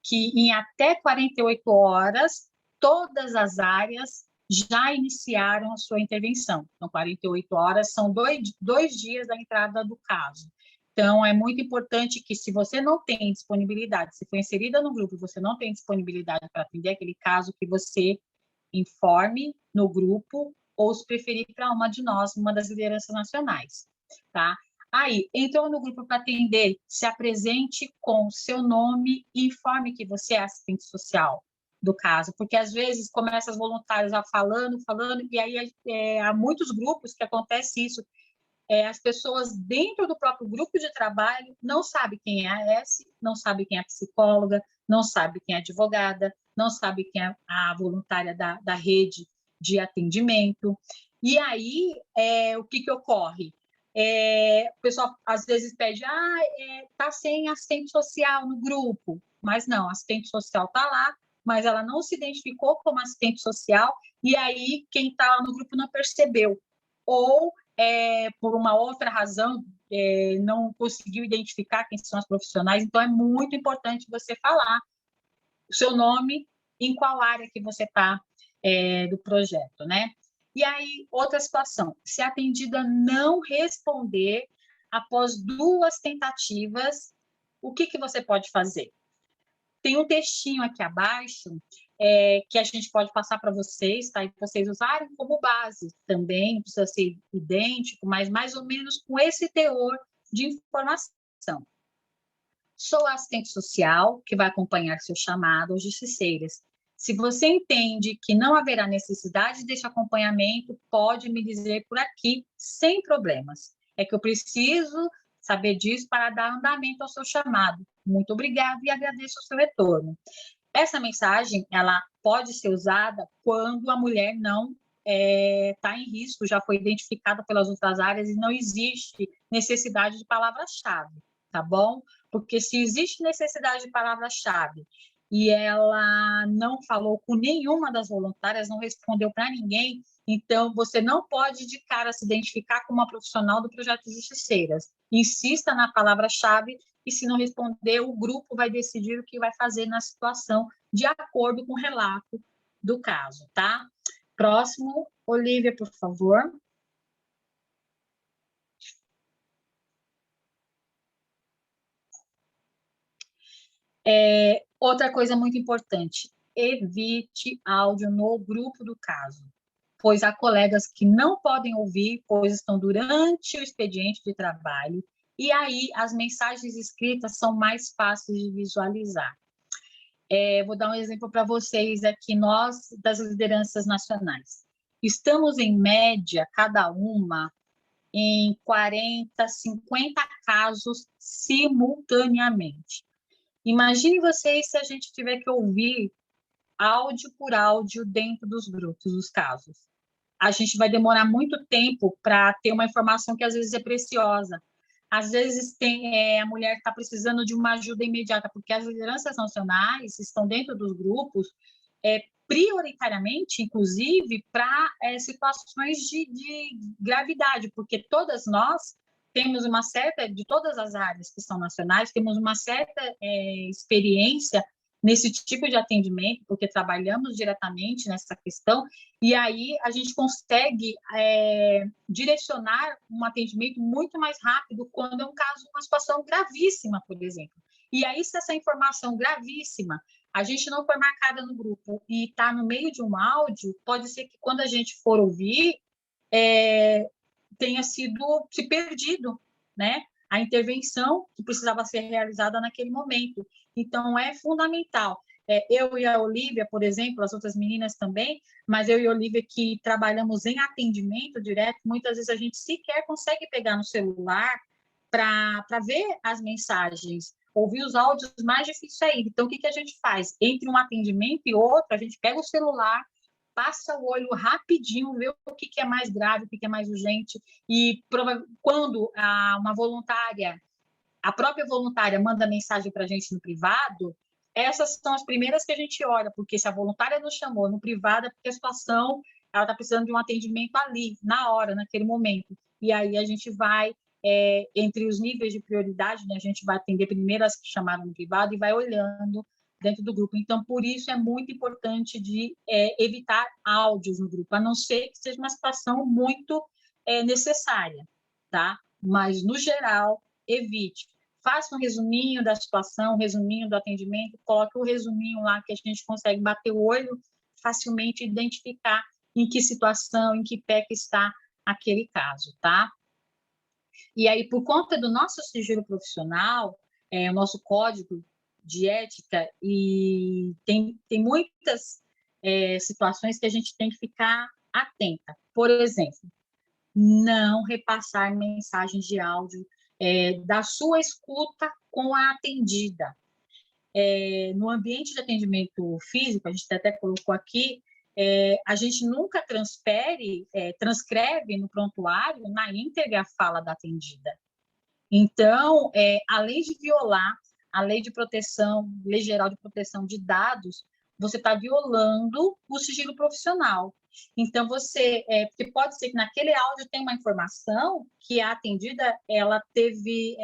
A: que em até 48 horas, todas as áreas já iniciaram a sua intervenção. Então, 48 horas são dois dias da entrada do caso. Então, é muito importante que, se você não tem disponibilidade, se for inserida no grupo e você não tem disponibilidade para atender aquele caso, que você informe no grupo ou, se preferir, para uma de nós, uma das lideranças nacionais, tá? Aí, entrou no grupo para atender, se apresente com seu nome e informe que você é assistente social do caso, porque às vezes começa as voluntárias já falando, e aí há muitos grupos que acontece isso, as pessoas dentro do próprio grupo de trabalho não sabem quem é a S, não sabem quem é a psicóloga, não sabem quem é a advogada, não sabem quem é a voluntária da rede de atendimento. E aí, o que ocorre? O pessoal às vezes pede, tá sem assistente social no grupo, mas não, a assistente social está lá, mas ela não se identificou como assistente social, e aí quem está lá no grupo não percebeu, ou por uma outra razão, não conseguiu identificar quem são os profissionais. Então, é muito importante você falar o seu nome, em qual área que você está do projeto, né? E aí, outra situação, se a atendida não responder após 2 tentativas, o que você pode fazer? Tem um textinho aqui abaixo que a gente pode passar para vocês, tá? E vocês usarem como base também, não precisa ser idêntico, mas mais ou menos com esse teor de informação. Sou assistente social que vai acompanhar seu chamado aos Justiceiras. Se você entende que não haverá necessidade desse acompanhamento, pode me dizer por aqui, sem problemas. É que eu preciso saber disso para dar andamento ao seu chamado. Muito obrigada e agradeço o seu retorno. Essa mensagem, ela pode ser usada quando a mulher não está em risco, já foi identificada pelas outras áreas e não existe necessidade de palavra-chave, tá bom? Porque se existe necessidade de palavra-chave e ela não falou com nenhuma das voluntárias, não respondeu para ninguém, então você não pode de cara se identificar como uma profissional do projeto Justiceiras. Insista na palavra-chave e, se não responder, o grupo vai decidir o que vai fazer na situação, de acordo com o relato do caso, tá? Próximo, Olivia, por favor. Outra coisa muito importante, evite áudio no grupo do caso, pois há colegas que não podem ouvir, pois estão durante o expediente de trabalho, e aí as mensagens escritas são mais fáceis de visualizar. Vou dar um exemplo para vocês aqui, nós, das lideranças nacionais. Estamos, em média, cada uma, em 40, 50 casos simultaneamente. Imagine vocês se a gente tiver que ouvir áudio por áudio dentro dos grupos, dos casos. A gente vai demorar muito tempo para ter uma informação que às vezes é preciosa. Às vezes a mulher está precisando de uma ajuda imediata, porque as lideranças nacionais estão dentro dos grupos prioritariamente, inclusive, para situações de gravidade, porque todas nós temos uma certa, de todas as áreas que são nacionais, temos uma certa experiência nesse tipo de atendimento, porque trabalhamos diretamente nessa questão, e aí a gente consegue direcionar um atendimento muito mais rápido quando é um caso, uma situação gravíssima, por exemplo. E aí, se essa informação gravíssima, a gente não foi marcada no grupo e está no meio de um áudio, pode ser que quando a gente for ouvir, tenha se perdido, né? A intervenção que precisava ser realizada naquele momento. Então, é fundamental. Eu e a Olivia, por exemplo, as outras meninas também, mas eu e a Olivia que trabalhamos em atendimento direto, muitas vezes a gente sequer consegue pegar no celular para ver as mensagens, ouvir os áudios, mais difícil ainda. Então, o que a gente faz? Entre um atendimento e outro, a gente pega o celular, passa o olho rapidinho, vê o que é mais grave, o que é mais urgente, e quando uma voluntária, a própria voluntária manda mensagem para a gente no privado, essas são as primeiras que a gente olha, porque se a voluntária nos chamou no privado, é porque a situação, ela está precisando de um atendimento ali, na hora, naquele momento. E aí a gente vai, entre os níveis de prioridade, né, a gente vai atender primeiro as que chamaram no privado e vai olhando dentro do grupo. Então, por isso é muito importante de evitar áudios no grupo, a não ser que seja uma situação muito necessária, tá? Mas, no geral, evite. Faça um resuminho da situação, um resuminho do atendimento, coloque o resuminho lá que a gente consegue bater o olho facilmente e identificar em que situação, em que pé que está aquele caso, tá? E aí, por conta do nosso sigilo profissional, o nosso código de ética, e tem muitas situações que a gente tem que ficar atenta. Por exemplo, não repassar mensagens de áudio da sua escuta com a atendida. No ambiente de atendimento físico, a gente até colocou aqui, a gente nunca transcreve no prontuário, na íntegra, a fala da atendida. Então, além de violar a Lei Geral de Proteção de Dados, você está violando o sigilo profissional. Então, porque pode ser que naquele áudio tenha uma informação que a atendida ela teve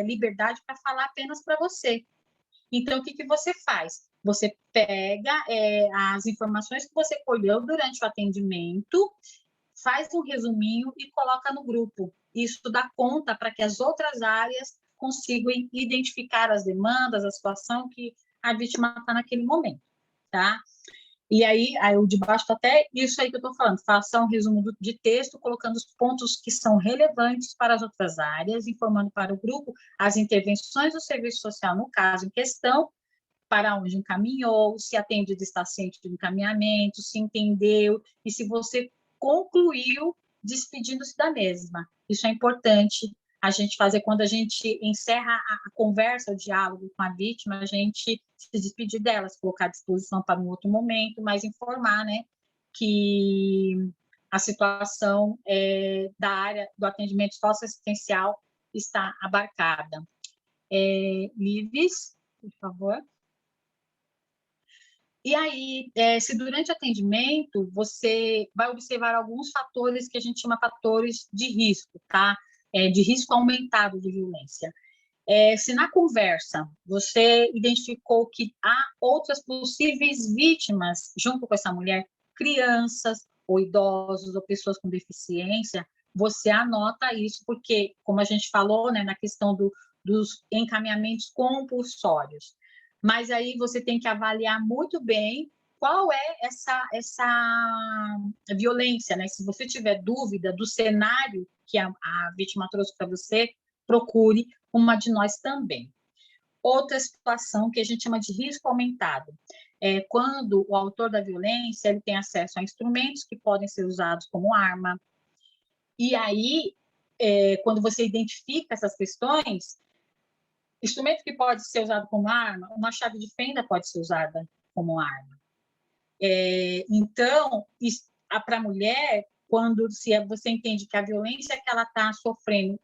A: liberdade para falar apenas para você. Então, o que você faz? Você pega as informações que você colheu durante o atendimento, faz um resuminho e coloca no grupo. Isso dá conta para que as outras áreas consigam identificar as demandas, a situação que a vítima está naquele momento, tá? E aí o de baixo está até isso aí que eu estou falando, faça um resumo de texto, colocando os pontos que são relevantes para as outras áreas, informando para o grupo as intervenções do serviço social no caso em questão, para onde encaminhou, se atendido está ciente do encaminhamento, se entendeu, e se você concluiu despedindo-se da mesma. Isso é importante a gente fazer quando a gente encerra a conversa, o diálogo com a vítima, a gente se despedir dela, se colocar à disposição para um outro momento, mas informar, né, que a situação da área do atendimento socioassistencial está abarcada. Lives, por favor. E aí, se durante o atendimento você vai observar alguns fatores que a gente chama fatores de risco, tá? De risco aumentado de violência. Se na conversa você identificou que há outras possíveis vítimas junto com essa mulher, crianças ou idosos ou pessoas com deficiência, você anota isso, porque, como a gente falou, né, na questão dos encaminhamentos compulsórios, mas aí você tem que avaliar muito bem qual é essa violência, né? Se você tiver dúvida do cenário que a vítima trouxe para você, procure uma de nós também. Outra situação que a gente chama de risco aumentado é quando o autor da violência ele tem acesso a instrumentos que podem ser usados como arma. E aí, quando você identifica essas questões, instrumento que pode ser usado como arma, uma chave de fenda pode ser usada como arma. Então, para a mulher, quando você entende que a violência que ela está sofrendo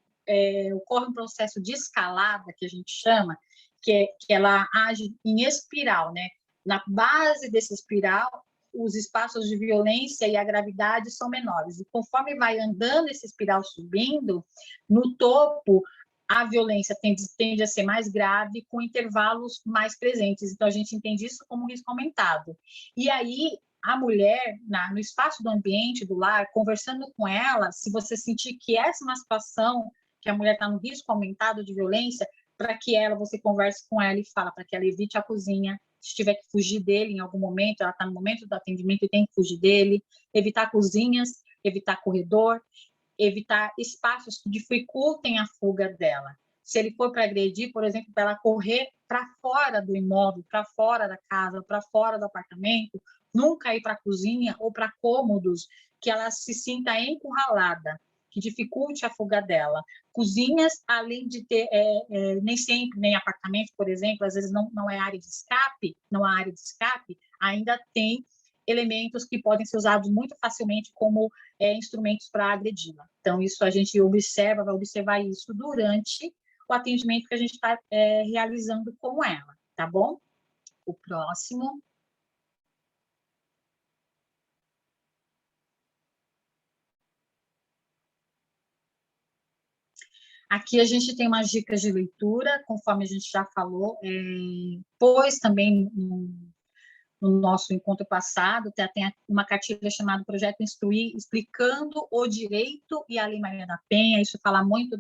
A: ocorre um processo de escalada, que a gente chama, que ela age em espiral, né? Na base desse espiral, os espaços de violência e a gravidade são menores. E conforme vai andando esse espiral subindo, no topo, a violência tende a ser mais grave, com intervalos mais presentes. Então, a gente entende isso como risco aumentado. E aí, a mulher, no espaço do ambiente, do lar, conversando com ela, se você sentir que essa é uma situação que a mulher está no risco aumentado de violência, para que você converse com ela e fala para que ela evite a cozinha, se tiver que fugir dele em algum momento, ela está no momento do atendimento e tem que fugir dele, evitar cozinhas, evitar corredor, evitar espaços que dificultem a fuga dela. Se ele for para agredir, por exemplo, para ela correr para fora do imóvel, para fora da casa, para fora do apartamento, nunca ir para a cozinha ou para cômodos que ela se sinta encurralada, que dificulte a fuga dela. Cozinhas, além de ter, nem sempre, nem apartamento, por exemplo, às vezes não é área de escape, não há área de escape, ainda tem elementos que podem ser usados muito facilmente como instrumentos para agredi-la. Então, isso a gente vai observar isso durante o atendimento que a gente está realizando com ela, tá bom? O próximo. Aqui a gente tem umas dicas de leitura, conforme a gente já falou, pois também no nosso encontro passado, tem uma cartilha chamada Projeto Instruir, explicando o direito e a Lei Maria da Penha. Isso fala muito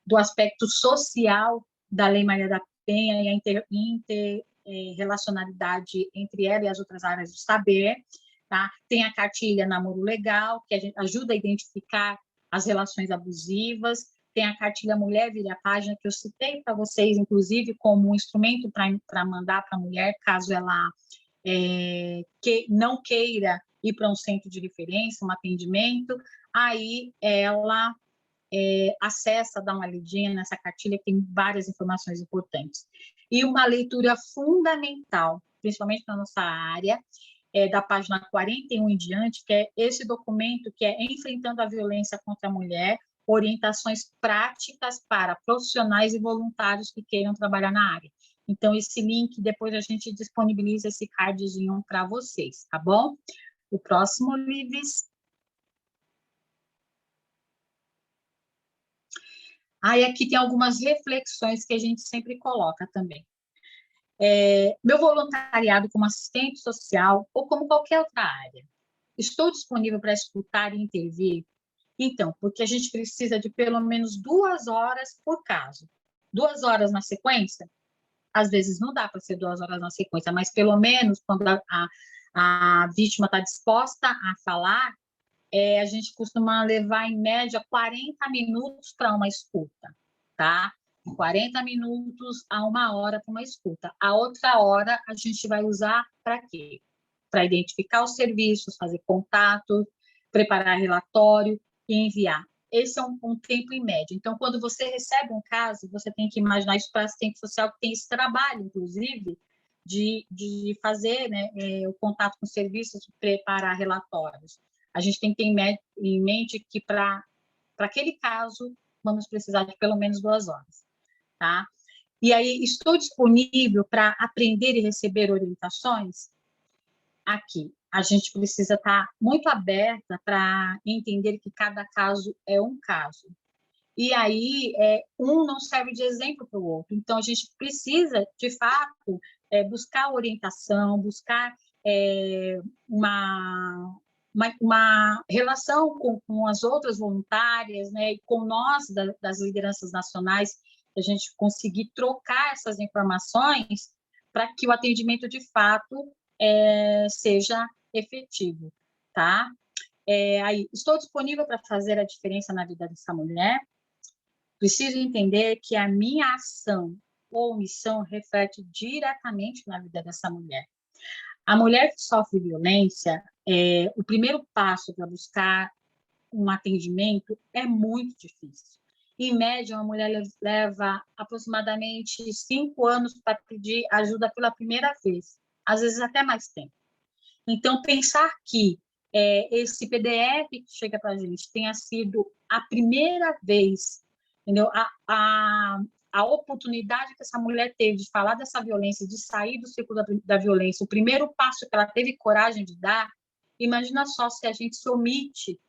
A: do aspecto social da Lei Maria da Penha e a interrelacionalidade entre ela e as outras áreas do saber. Tá? Tem a cartilha Namoro Legal, que ajuda a identificar as relações abusivas. Tem a cartilha Mulher Vire a Página, que eu citei para vocês, inclusive, como um instrumento para mandar para a mulher, caso ela que não queira ir para um centro de referência, um atendimento, aí ela acessa, dá uma lidinha nessa cartilha, que tem várias informações importantes. E uma leitura fundamental, principalmente na nossa área, da página 41 em diante, que é esse documento que é Enfrentando a Violência contra a Mulher, orientações práticas para profissionais e voluntários que queiram trabalhar na área. Então, esse link, depois a gente disponibiliza esse cardzinho para vocês, tá bom? O próximo, Lives. E aqui tem algumas reflexões que a gente sempre coloca também. Meu voluntariado como assistente social ou como qualquer outra área, estou disponível para escutar e intervir? Então, porque a gente precisa de pelo menos 2 horas por caso. 2 horas na sequência? Às vezes não dá para ser 2 horas na sequência, mas pelo menos quando a vítima está disposta a falar, a gente costuma levar em média 40 minutos para uma escuta, tá? 40 minutos a 1 hora para uma escuta. A outra hora a gente vai usar para quê? Para identificar os serviços, fazer contato, preparar relatório e enviar. Esse é um tempo em média. Então, quando você recebe um caso, você tem que imaginar isso para assistente social, que tem esse trabalho, inclusive, de fazer, né, o contato com serviços, preparar relatórios. A gente tem que ter em mente que, para aquele caso, vamos precisar de pelo menos 2 horas. Tá? E aí, estou disponível para aprender e receber orientações? Aqui, a gente precisa estar muito aberta para entender que cada caso é um caso. E aí, um não serve de exemplo para o outro. Então, a gente precisa, de fato, buscar orientação, buscar uma relação com as outras voluntárias, né, e com nós, das lideranças nacionais, a gente conseguir trocar essas informações para que o atendimento, de fato, seja efetivo, tá? Aí, estou disponível para fazer a diferença na vida dessa mulher? Preciso entender que a minha ação ou omissão reflete diretamente na vida dessa mulher. A mulher que sofre violência, o primeiro passo para buscar um atendimento é muito difícil. Em média, uma mulher leva aproximadamente 5 anos para pedir ajuda pela primeira vez, às vezes até mais tempo. Então, pensar que esse PDF que chega para a gente tenha sido a primeira vez, entendeu? A oportunidade que essa mulher teve de falar dessa violência, de sair do ciclo da violência, o primeiro passo que ela teve coragem de dar, imagina só se a gente se omite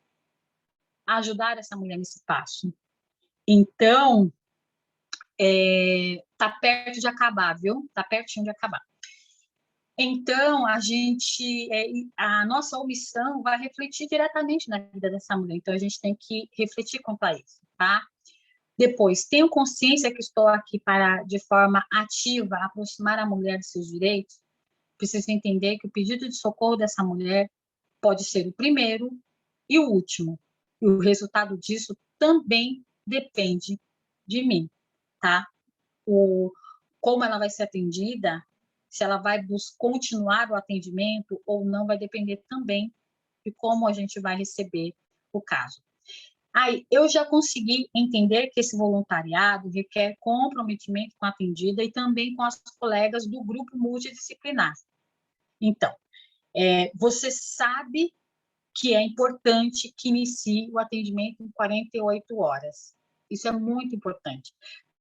A: a ajudar essa mulher nesse passo. Então, tá perto de acabar, viu? Tá pertinho de acabar. Então, a nossa omissão vai refletir diretamente na vida dessa mulher. Então, a gente tem que refletir quanto a isso, tá? Depois, tenho consciência que estou aqui para, de forma ativa, aproximar a mulher de seus direitos. Preciso entender que o pedido de socorro dessa mulher pode ser o primeiro e o último. E o resultado disso também depende de mim, tá? Como ela vai ser atendida, se ela vai continuar o atendimento ou não, vai depender também de como a gente vai receber o caso. Aí, eu já consegui entender que esse voluntariado requer comprometimento com a atendida e também com as colegas do grupo multidisciplinar. Então, Você sabe que é importante que inicie o atendimento em 48 horas. Isso é muito importante.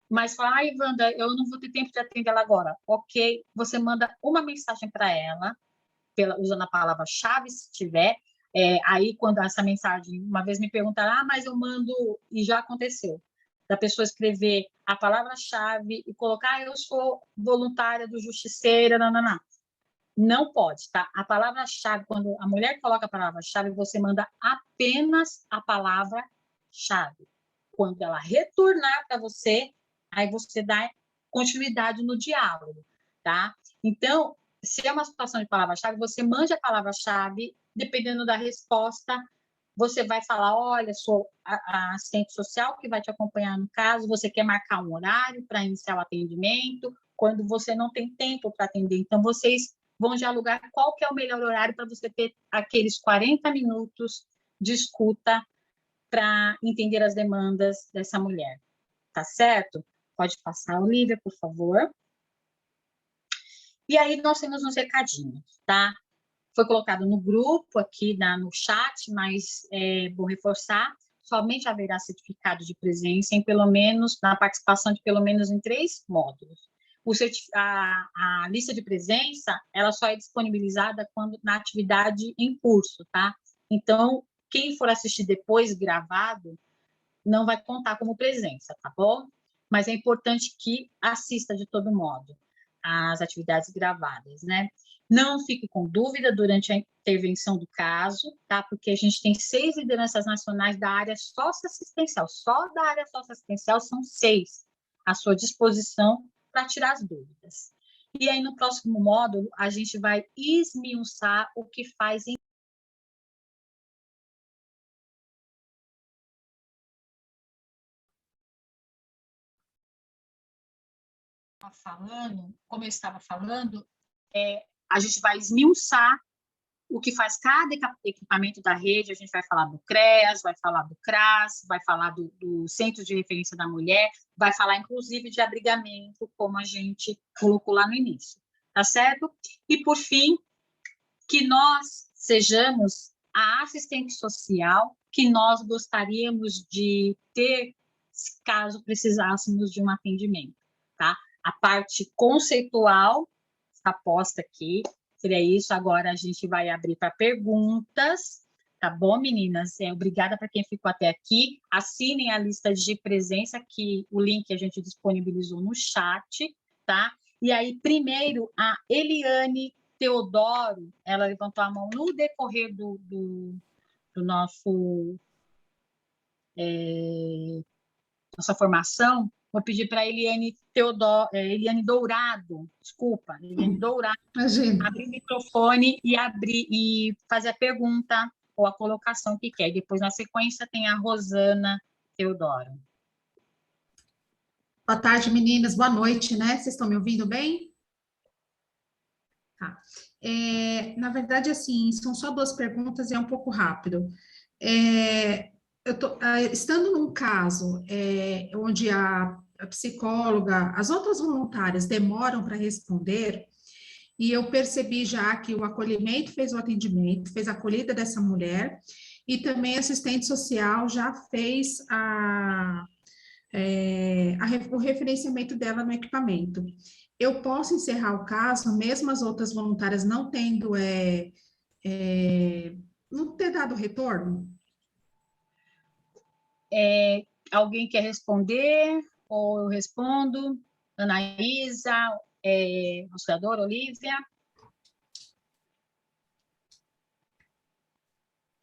A: Mas fala, ai, Wanda, eu não vou ter tempo de atender ela agora. Ok, você manda uma mensagem para ela, usando a palavra-chave, se tiver. Aí, quando essa mensagem, uma vez me perguntaram, mas eu mando, e já aconteceu, da pessoa escrever a palavra-chave e colocar, eu sou voluntária do Justiceira, nananã. Não pode, tá? A palavra-chave, quando a mulher coloca a palavra-chave, você manda apenas a palavra-chave. Quando ela retornar para você, aí você dá continuidade no diálogo, tá? Então, se é uma situação de palavra-chave, você mande a palavra-chave, dependendo da resposta, você vai falar, olha, sou a assistente social que vai te acompanhar no caso, você quer marcar um horário para iniciar o atendimento, quando você não tem tempo para atender. Então, vocês vão dialogar qual que é o melhor horário para você ter aqueles 40 minutos de escuta para entender as demandas dessa mulher. Tá certo? Pode passar, Olivia, por favor. E aí nós temos uns recadinhos, tá? Foi colocado no grupo aqui no chat, mas vou reforçar, somente haverá certificado de presença na participação de pelo menos em 3 módulos. A lista de presença, ela só é disponibilizada na atividade em curso, tá? Então, quem for assistir depois gravado, não vai contar como presença, tá bom? Mas é importante que assista de todo modo as atividades gravadas, né? Não fique com dúvida durante a intervenção do caso, tá? Porque a gente tem 6 lideranças nacionais da área socioassistencial. Só da área socioassistencial são 6 à sua disposição para tirar as dúvidas. E aí, no próximo módulo, a gente vai esmiuçar o que faz em como eu estava falando, a gente vai esmiuçar o que faz cada equipamento da rede. A gente vai falar do CREAS, vai falar do CRAS, vai falar do Centro de Referência da Mulher, vai falar, inclusive, de abrigamento, como a gente colocou lá no início, tá certo? E, por fim, que nós sejamos a assistente social que nós gostaríamos de ter, caso precisássemos de um atendimento, tá? A parte conceitual está posta aqui, seria isso. Agora a gente vai abrir para perguntas, tá bom, meninas? Obrigada para quem ficou até aqui. Assinem a lista de presença, que o link a gente disponibilizou no chat, tá? E aí, primeiro, a Eliane Teodoro, ela levantou a mão no decorrer do nossa formação. Vou pedir para a Eliane Dourado, desculpa, Eliane Dourado, abrir o microfone e fazer a pergunta ou a colocação que quer. Depois, na sequência, tem a Rosana Teodoro.
E: Boa tarde, meninas. Boa noite, né? Vocês estão me ouvindo bem? Tá. Na verdade, assim, são só 2 perguntas e é um pouco rápido. Estando num caso onde a psicóloga, as outras voluntárias demoram para responder, e eu percebi já que o acolhimento fez o atendimento, fez a acolhida dessa mulher, e também a assistente social já fez o referenciamento dela no equipamento. Eu posso encerrar o caso, mesmo as outras voluntárias não tendo, não ter dado retorno?
A: Alguém quer responder? Ou eu respondo? Anaísa, Auxiliadora, Olivia?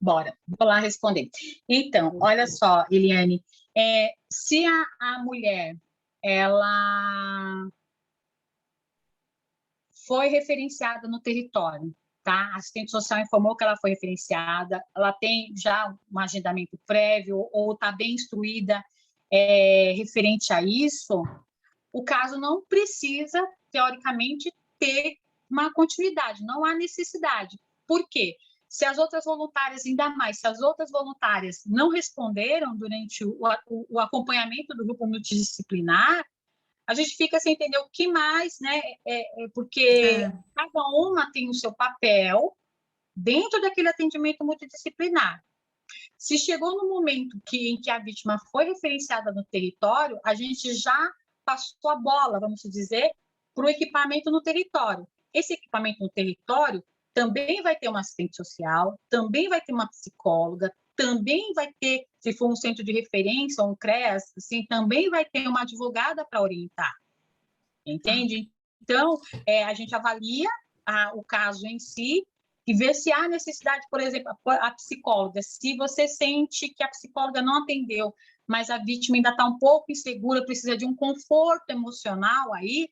A: Bora, vou lá responder. Então, olha só, Eliane, se a mulher, ela foi referenciada no território, tá? A assistente social informou que ela foi referenciada, ela tem já um agendamento prévio ou está bem instruída referente a isso, o caso não precisa, teoricamente, ter uma continuidade, não há necessidade. Por quê? Se as outras voluntárias, ainda mais, se as outras voluntárias não responderam durante o acompanhamento do grupo multidisciplinar, a gente fica sem entender o que mais, né? Porque cada uma tem o seu papel, dentro daquele atendimento multidisciplinar. Se chegou no momento em que a vítima foi referenciada no território, a gente já passou a bola, vamos dizer, para o equipamento no território. Esse equipamento no território também vai ter uma assistente social, também vai ter uma psicóloga, também vai ter, se for um centro de referência ou um CREAS, assim, também vai ter uma advogada para orientar, entende? Então, a gente avalia o caso em si e vê se há necessidade, por exemplo, a psicóloga, se você sente que a psicóloga não atendeu, mas a vítima ainda está um pouco insegura, precisa de um conforto emocional aí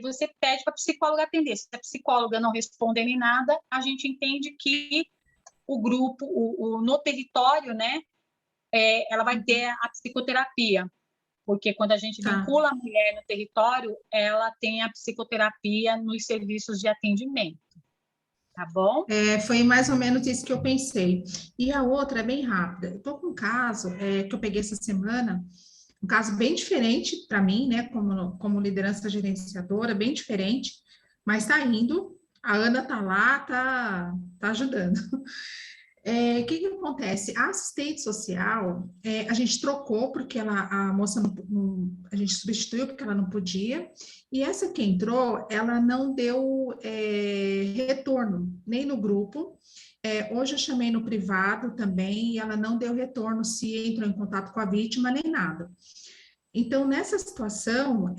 A: você pede para a psicóloga atender. Se a psicóloga não responder nem nada, a gente entende que o grupo, no território, né, ela vai ter a psicoterapia, porque quando a gente vincula a mulher no território, ela tem a psicoterapia nos serviços de atendimento. Tá bom?
E: Foi mais ou menos isso que eu pensei. E a outra é bem rápida. Eu estou com um caso que eu peguei essa semana, um caso bem diferente para mim, né, como liderança gerenciadora, bem diferente, mas está indo, a Ana está lá, tá ajudando. O que acontece? A assistente social, a gente trocou porque a moça a gente substituiu porque ela não podia, e essa que entrou, ela não deu retorno, nem no grupo. Hoje eu chamei no privado também, e ela não deu retorno se entrou em contato com a vítima, nem nada. Então, nessa situação,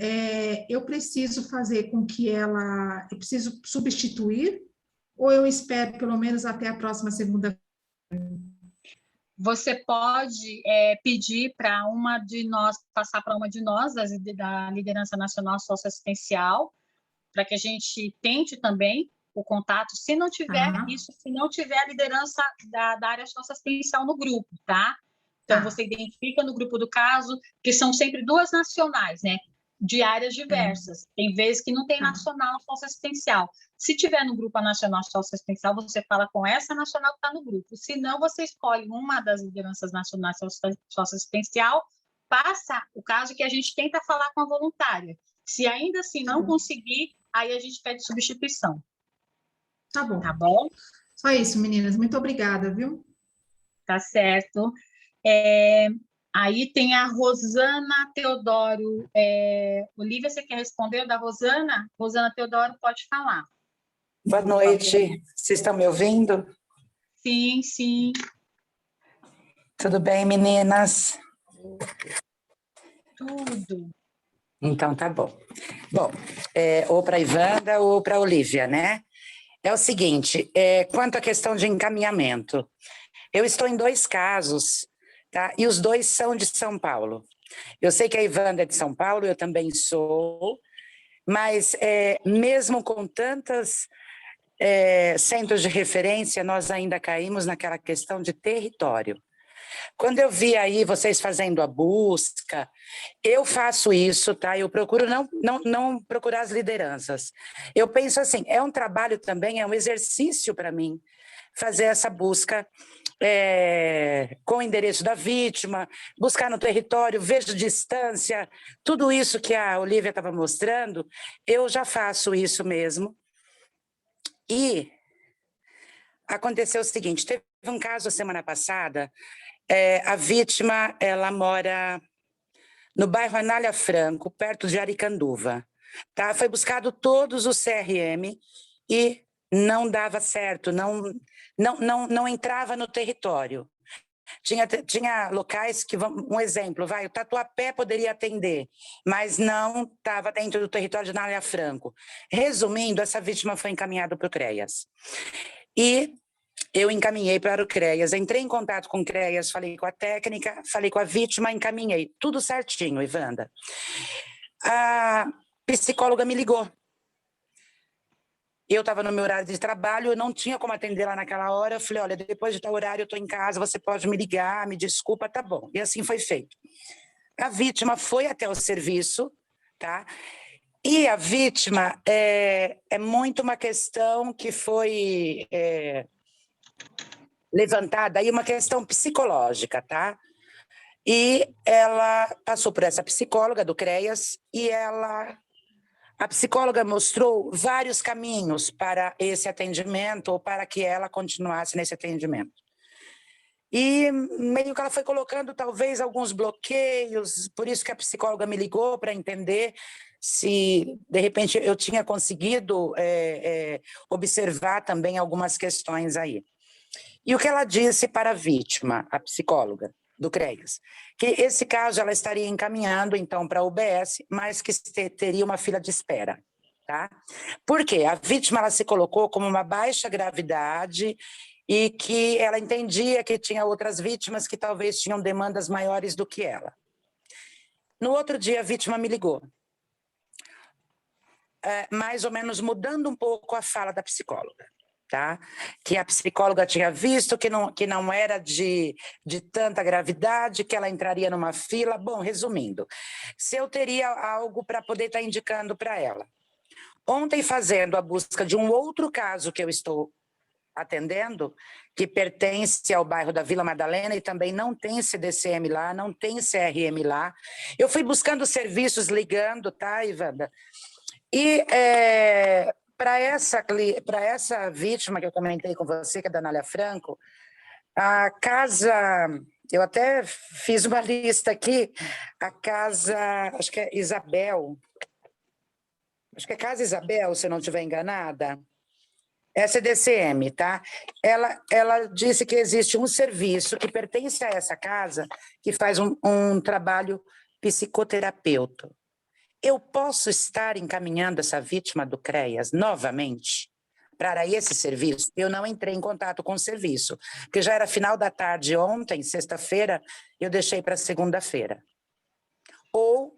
E: eu preciso fazer com que eu preciso substituir, ou eu espero pelo menos até a próxima segunda-feira?
A: Você pode pedir para uma de nós, passar para uma de nós, da Liderança Nacional Socioassistencial, para que a gente tente também o contato, se não tiver se não tiver a liderança da área socioassistencial no grupo, tá? Então, você identifica no grupo do caso, que são sempre duas nacionais, né? De áreas diversas. Tem vezes que não tem nacional socioassistencial. Se tiver no grupo a nacional socioassistencial, você fala com essa nacional que está no grupo. Se não, você escolhe uma das lideranças nacionais socioassistencial, passa o caso que a gente tenta falar com a voluntária. Se ainda assim não conseguir, aí a gente pede substituição.
E: Tá bom.
A: Tá bom?
E: Só isso, meninas. Muito obrigada, viu?
A: Tá certo. Aí tem a Rosana Teodoro. Olívia, você quer responder da Rosana? Rosana Teodoro, pode falar.
F: Boa noite. Vocês estão me ouvindo?
A: Sim, sim.
F: Tudo bem, meninas?
A: Tudo.
F: Então, tá bom. Bom, ou para a Ivanda ou para a Olívia, né? É o seguinte, quanto à questão de encaminhamento, eu estou em 2 casos, tá? E os 2 são de São Paulo. Eu sei que a Ivanda é de São Paulo, eu também sou, mas mesmo com tantas centros de referência, nós ainda caímos naquela questão de território. Quando eu vi aí vocês fazendo a busca, eu faço isso, tá? Eu procuro não procurar as lideranças. Eu penso assim, é um trabalho também, é um exercício para mim fazer essa busca com o endereço da vítima, buscar no território, vejo distância, tudo isso que a Olívia estava mostrando, eu já faço isso mesmo. E aconteceu o seguinte, teve um caso a semana passada, a vítima, ela mora no bairro Anália Franco, perto de Aricanduva. Tá? Foi buscado todos os CRM e não dava certo, não entrava no território. Tinha locais que, um exemplo, o Tatuapé poderia atender, mas não estava dentro do território de Anália Franco. Resumindo, essa vítima foi encaminhada para o CREAS. E eu encaminhei para o CREAS, entrei em contato com o CREAS, falei com a técnica, falei com a vítima, encaminhei. Tudo certinho, Ivanda. A psicóloga me ligou. Eu estava no meu horário de trabalho, eu não tinha como atender lá naquela hora. Eu falei, olha, depois de tal horário eu estou em casa, você pode me ligar, me desculpa, tá bom. E assim foi feito. A vítima foi até o serviço, tá? E a vítima é muito uma questão que foi levantada aí, uma questão psicológica, tá? E ela passou por essa psicóloga do CREAS e A psicóloga mostrou vários caminhos para esse atendimento ou para que ela continuasse nesse atendimento. E meio que ela foi colocando talvez alguns bloqueios, por isso que a psicóloga me ligou para entender se, de repente, eu tinha conseguido observar também algumas questões aí. E o que ela disse para a vítima, a psicóloga do CREAS, que esse caso ela estaria encaminhando, então, para a UBS, mas que teria uma fila de espera. Tá? Por quê? A vítima ela se colocou como uma baixa gravidade e que ela entendia que tinha outras vítimas que talvez tinham demandas maiores do que ela. No outro dia, a vítima me ligou, mais ou menos mudando um pouco a fala da psicóloga. Tá? Que a psicóloga tinha visto que não era de tanta gravidade, que ela entraria numa fila. Bom, resumindo, se eu teria algo para poder estar indicando para ela. Ontem, fazendo a busca de um outro caso que eu estou atendendo, que pertence ao bairro da Vila Madalena e também não tem CDCM lá, não tem CRM lá. Eu fui buscando serviços, ligando, tá, Ivanda? E para essa vítima que eu comentei com você, que é da Anália Franco, a casa, eu até fiz uma lista aqui, a casa, acho que é Isabel, acho que é Casa Isabel, se eu não estiver enganada, é CDCM, tá? Ela disse que existe um serviço que pertence a essa casa, que faz um trabalho psicoterapeuta. Eu posso estar encaminhando essa vítima do CREAS novamente para esse serviço? Eu não entrei em contato com o serviço, porque já era final da tarde ontem, sexta-feira, eu deixei para segunda-feira. Ou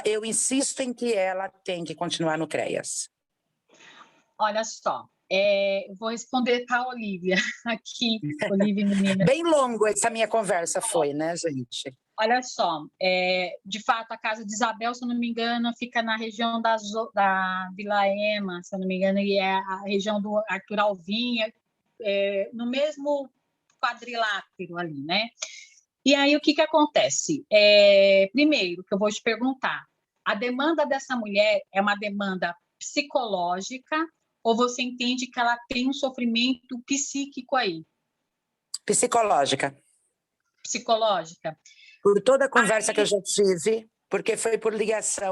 F: eu insisto em que ela tem que continuar no CREAS.
A: Olha só, eu vou responder para a Olivia aqui, Olivia menina.
F: Bem longo essa minha conversa foi, né, gente?
A: Olha só, de fato, a casa de Isabel, se eu não me engano, fica na região da Vila Ema, se eu não me engano, e é a região do Arthur Alvim, no mesmo quadrilátero ali, né? E aí, o que acontece? Primeiro, que eu vou te perguntar, a demanda dessa mulher é uma demanda psicológica ou você entende que ela tem um sofrimento psíquico aí?
F: Psicológica.
A: Psicológica.
F: Por toda a conversa que eu já tive, porque foi por ligação.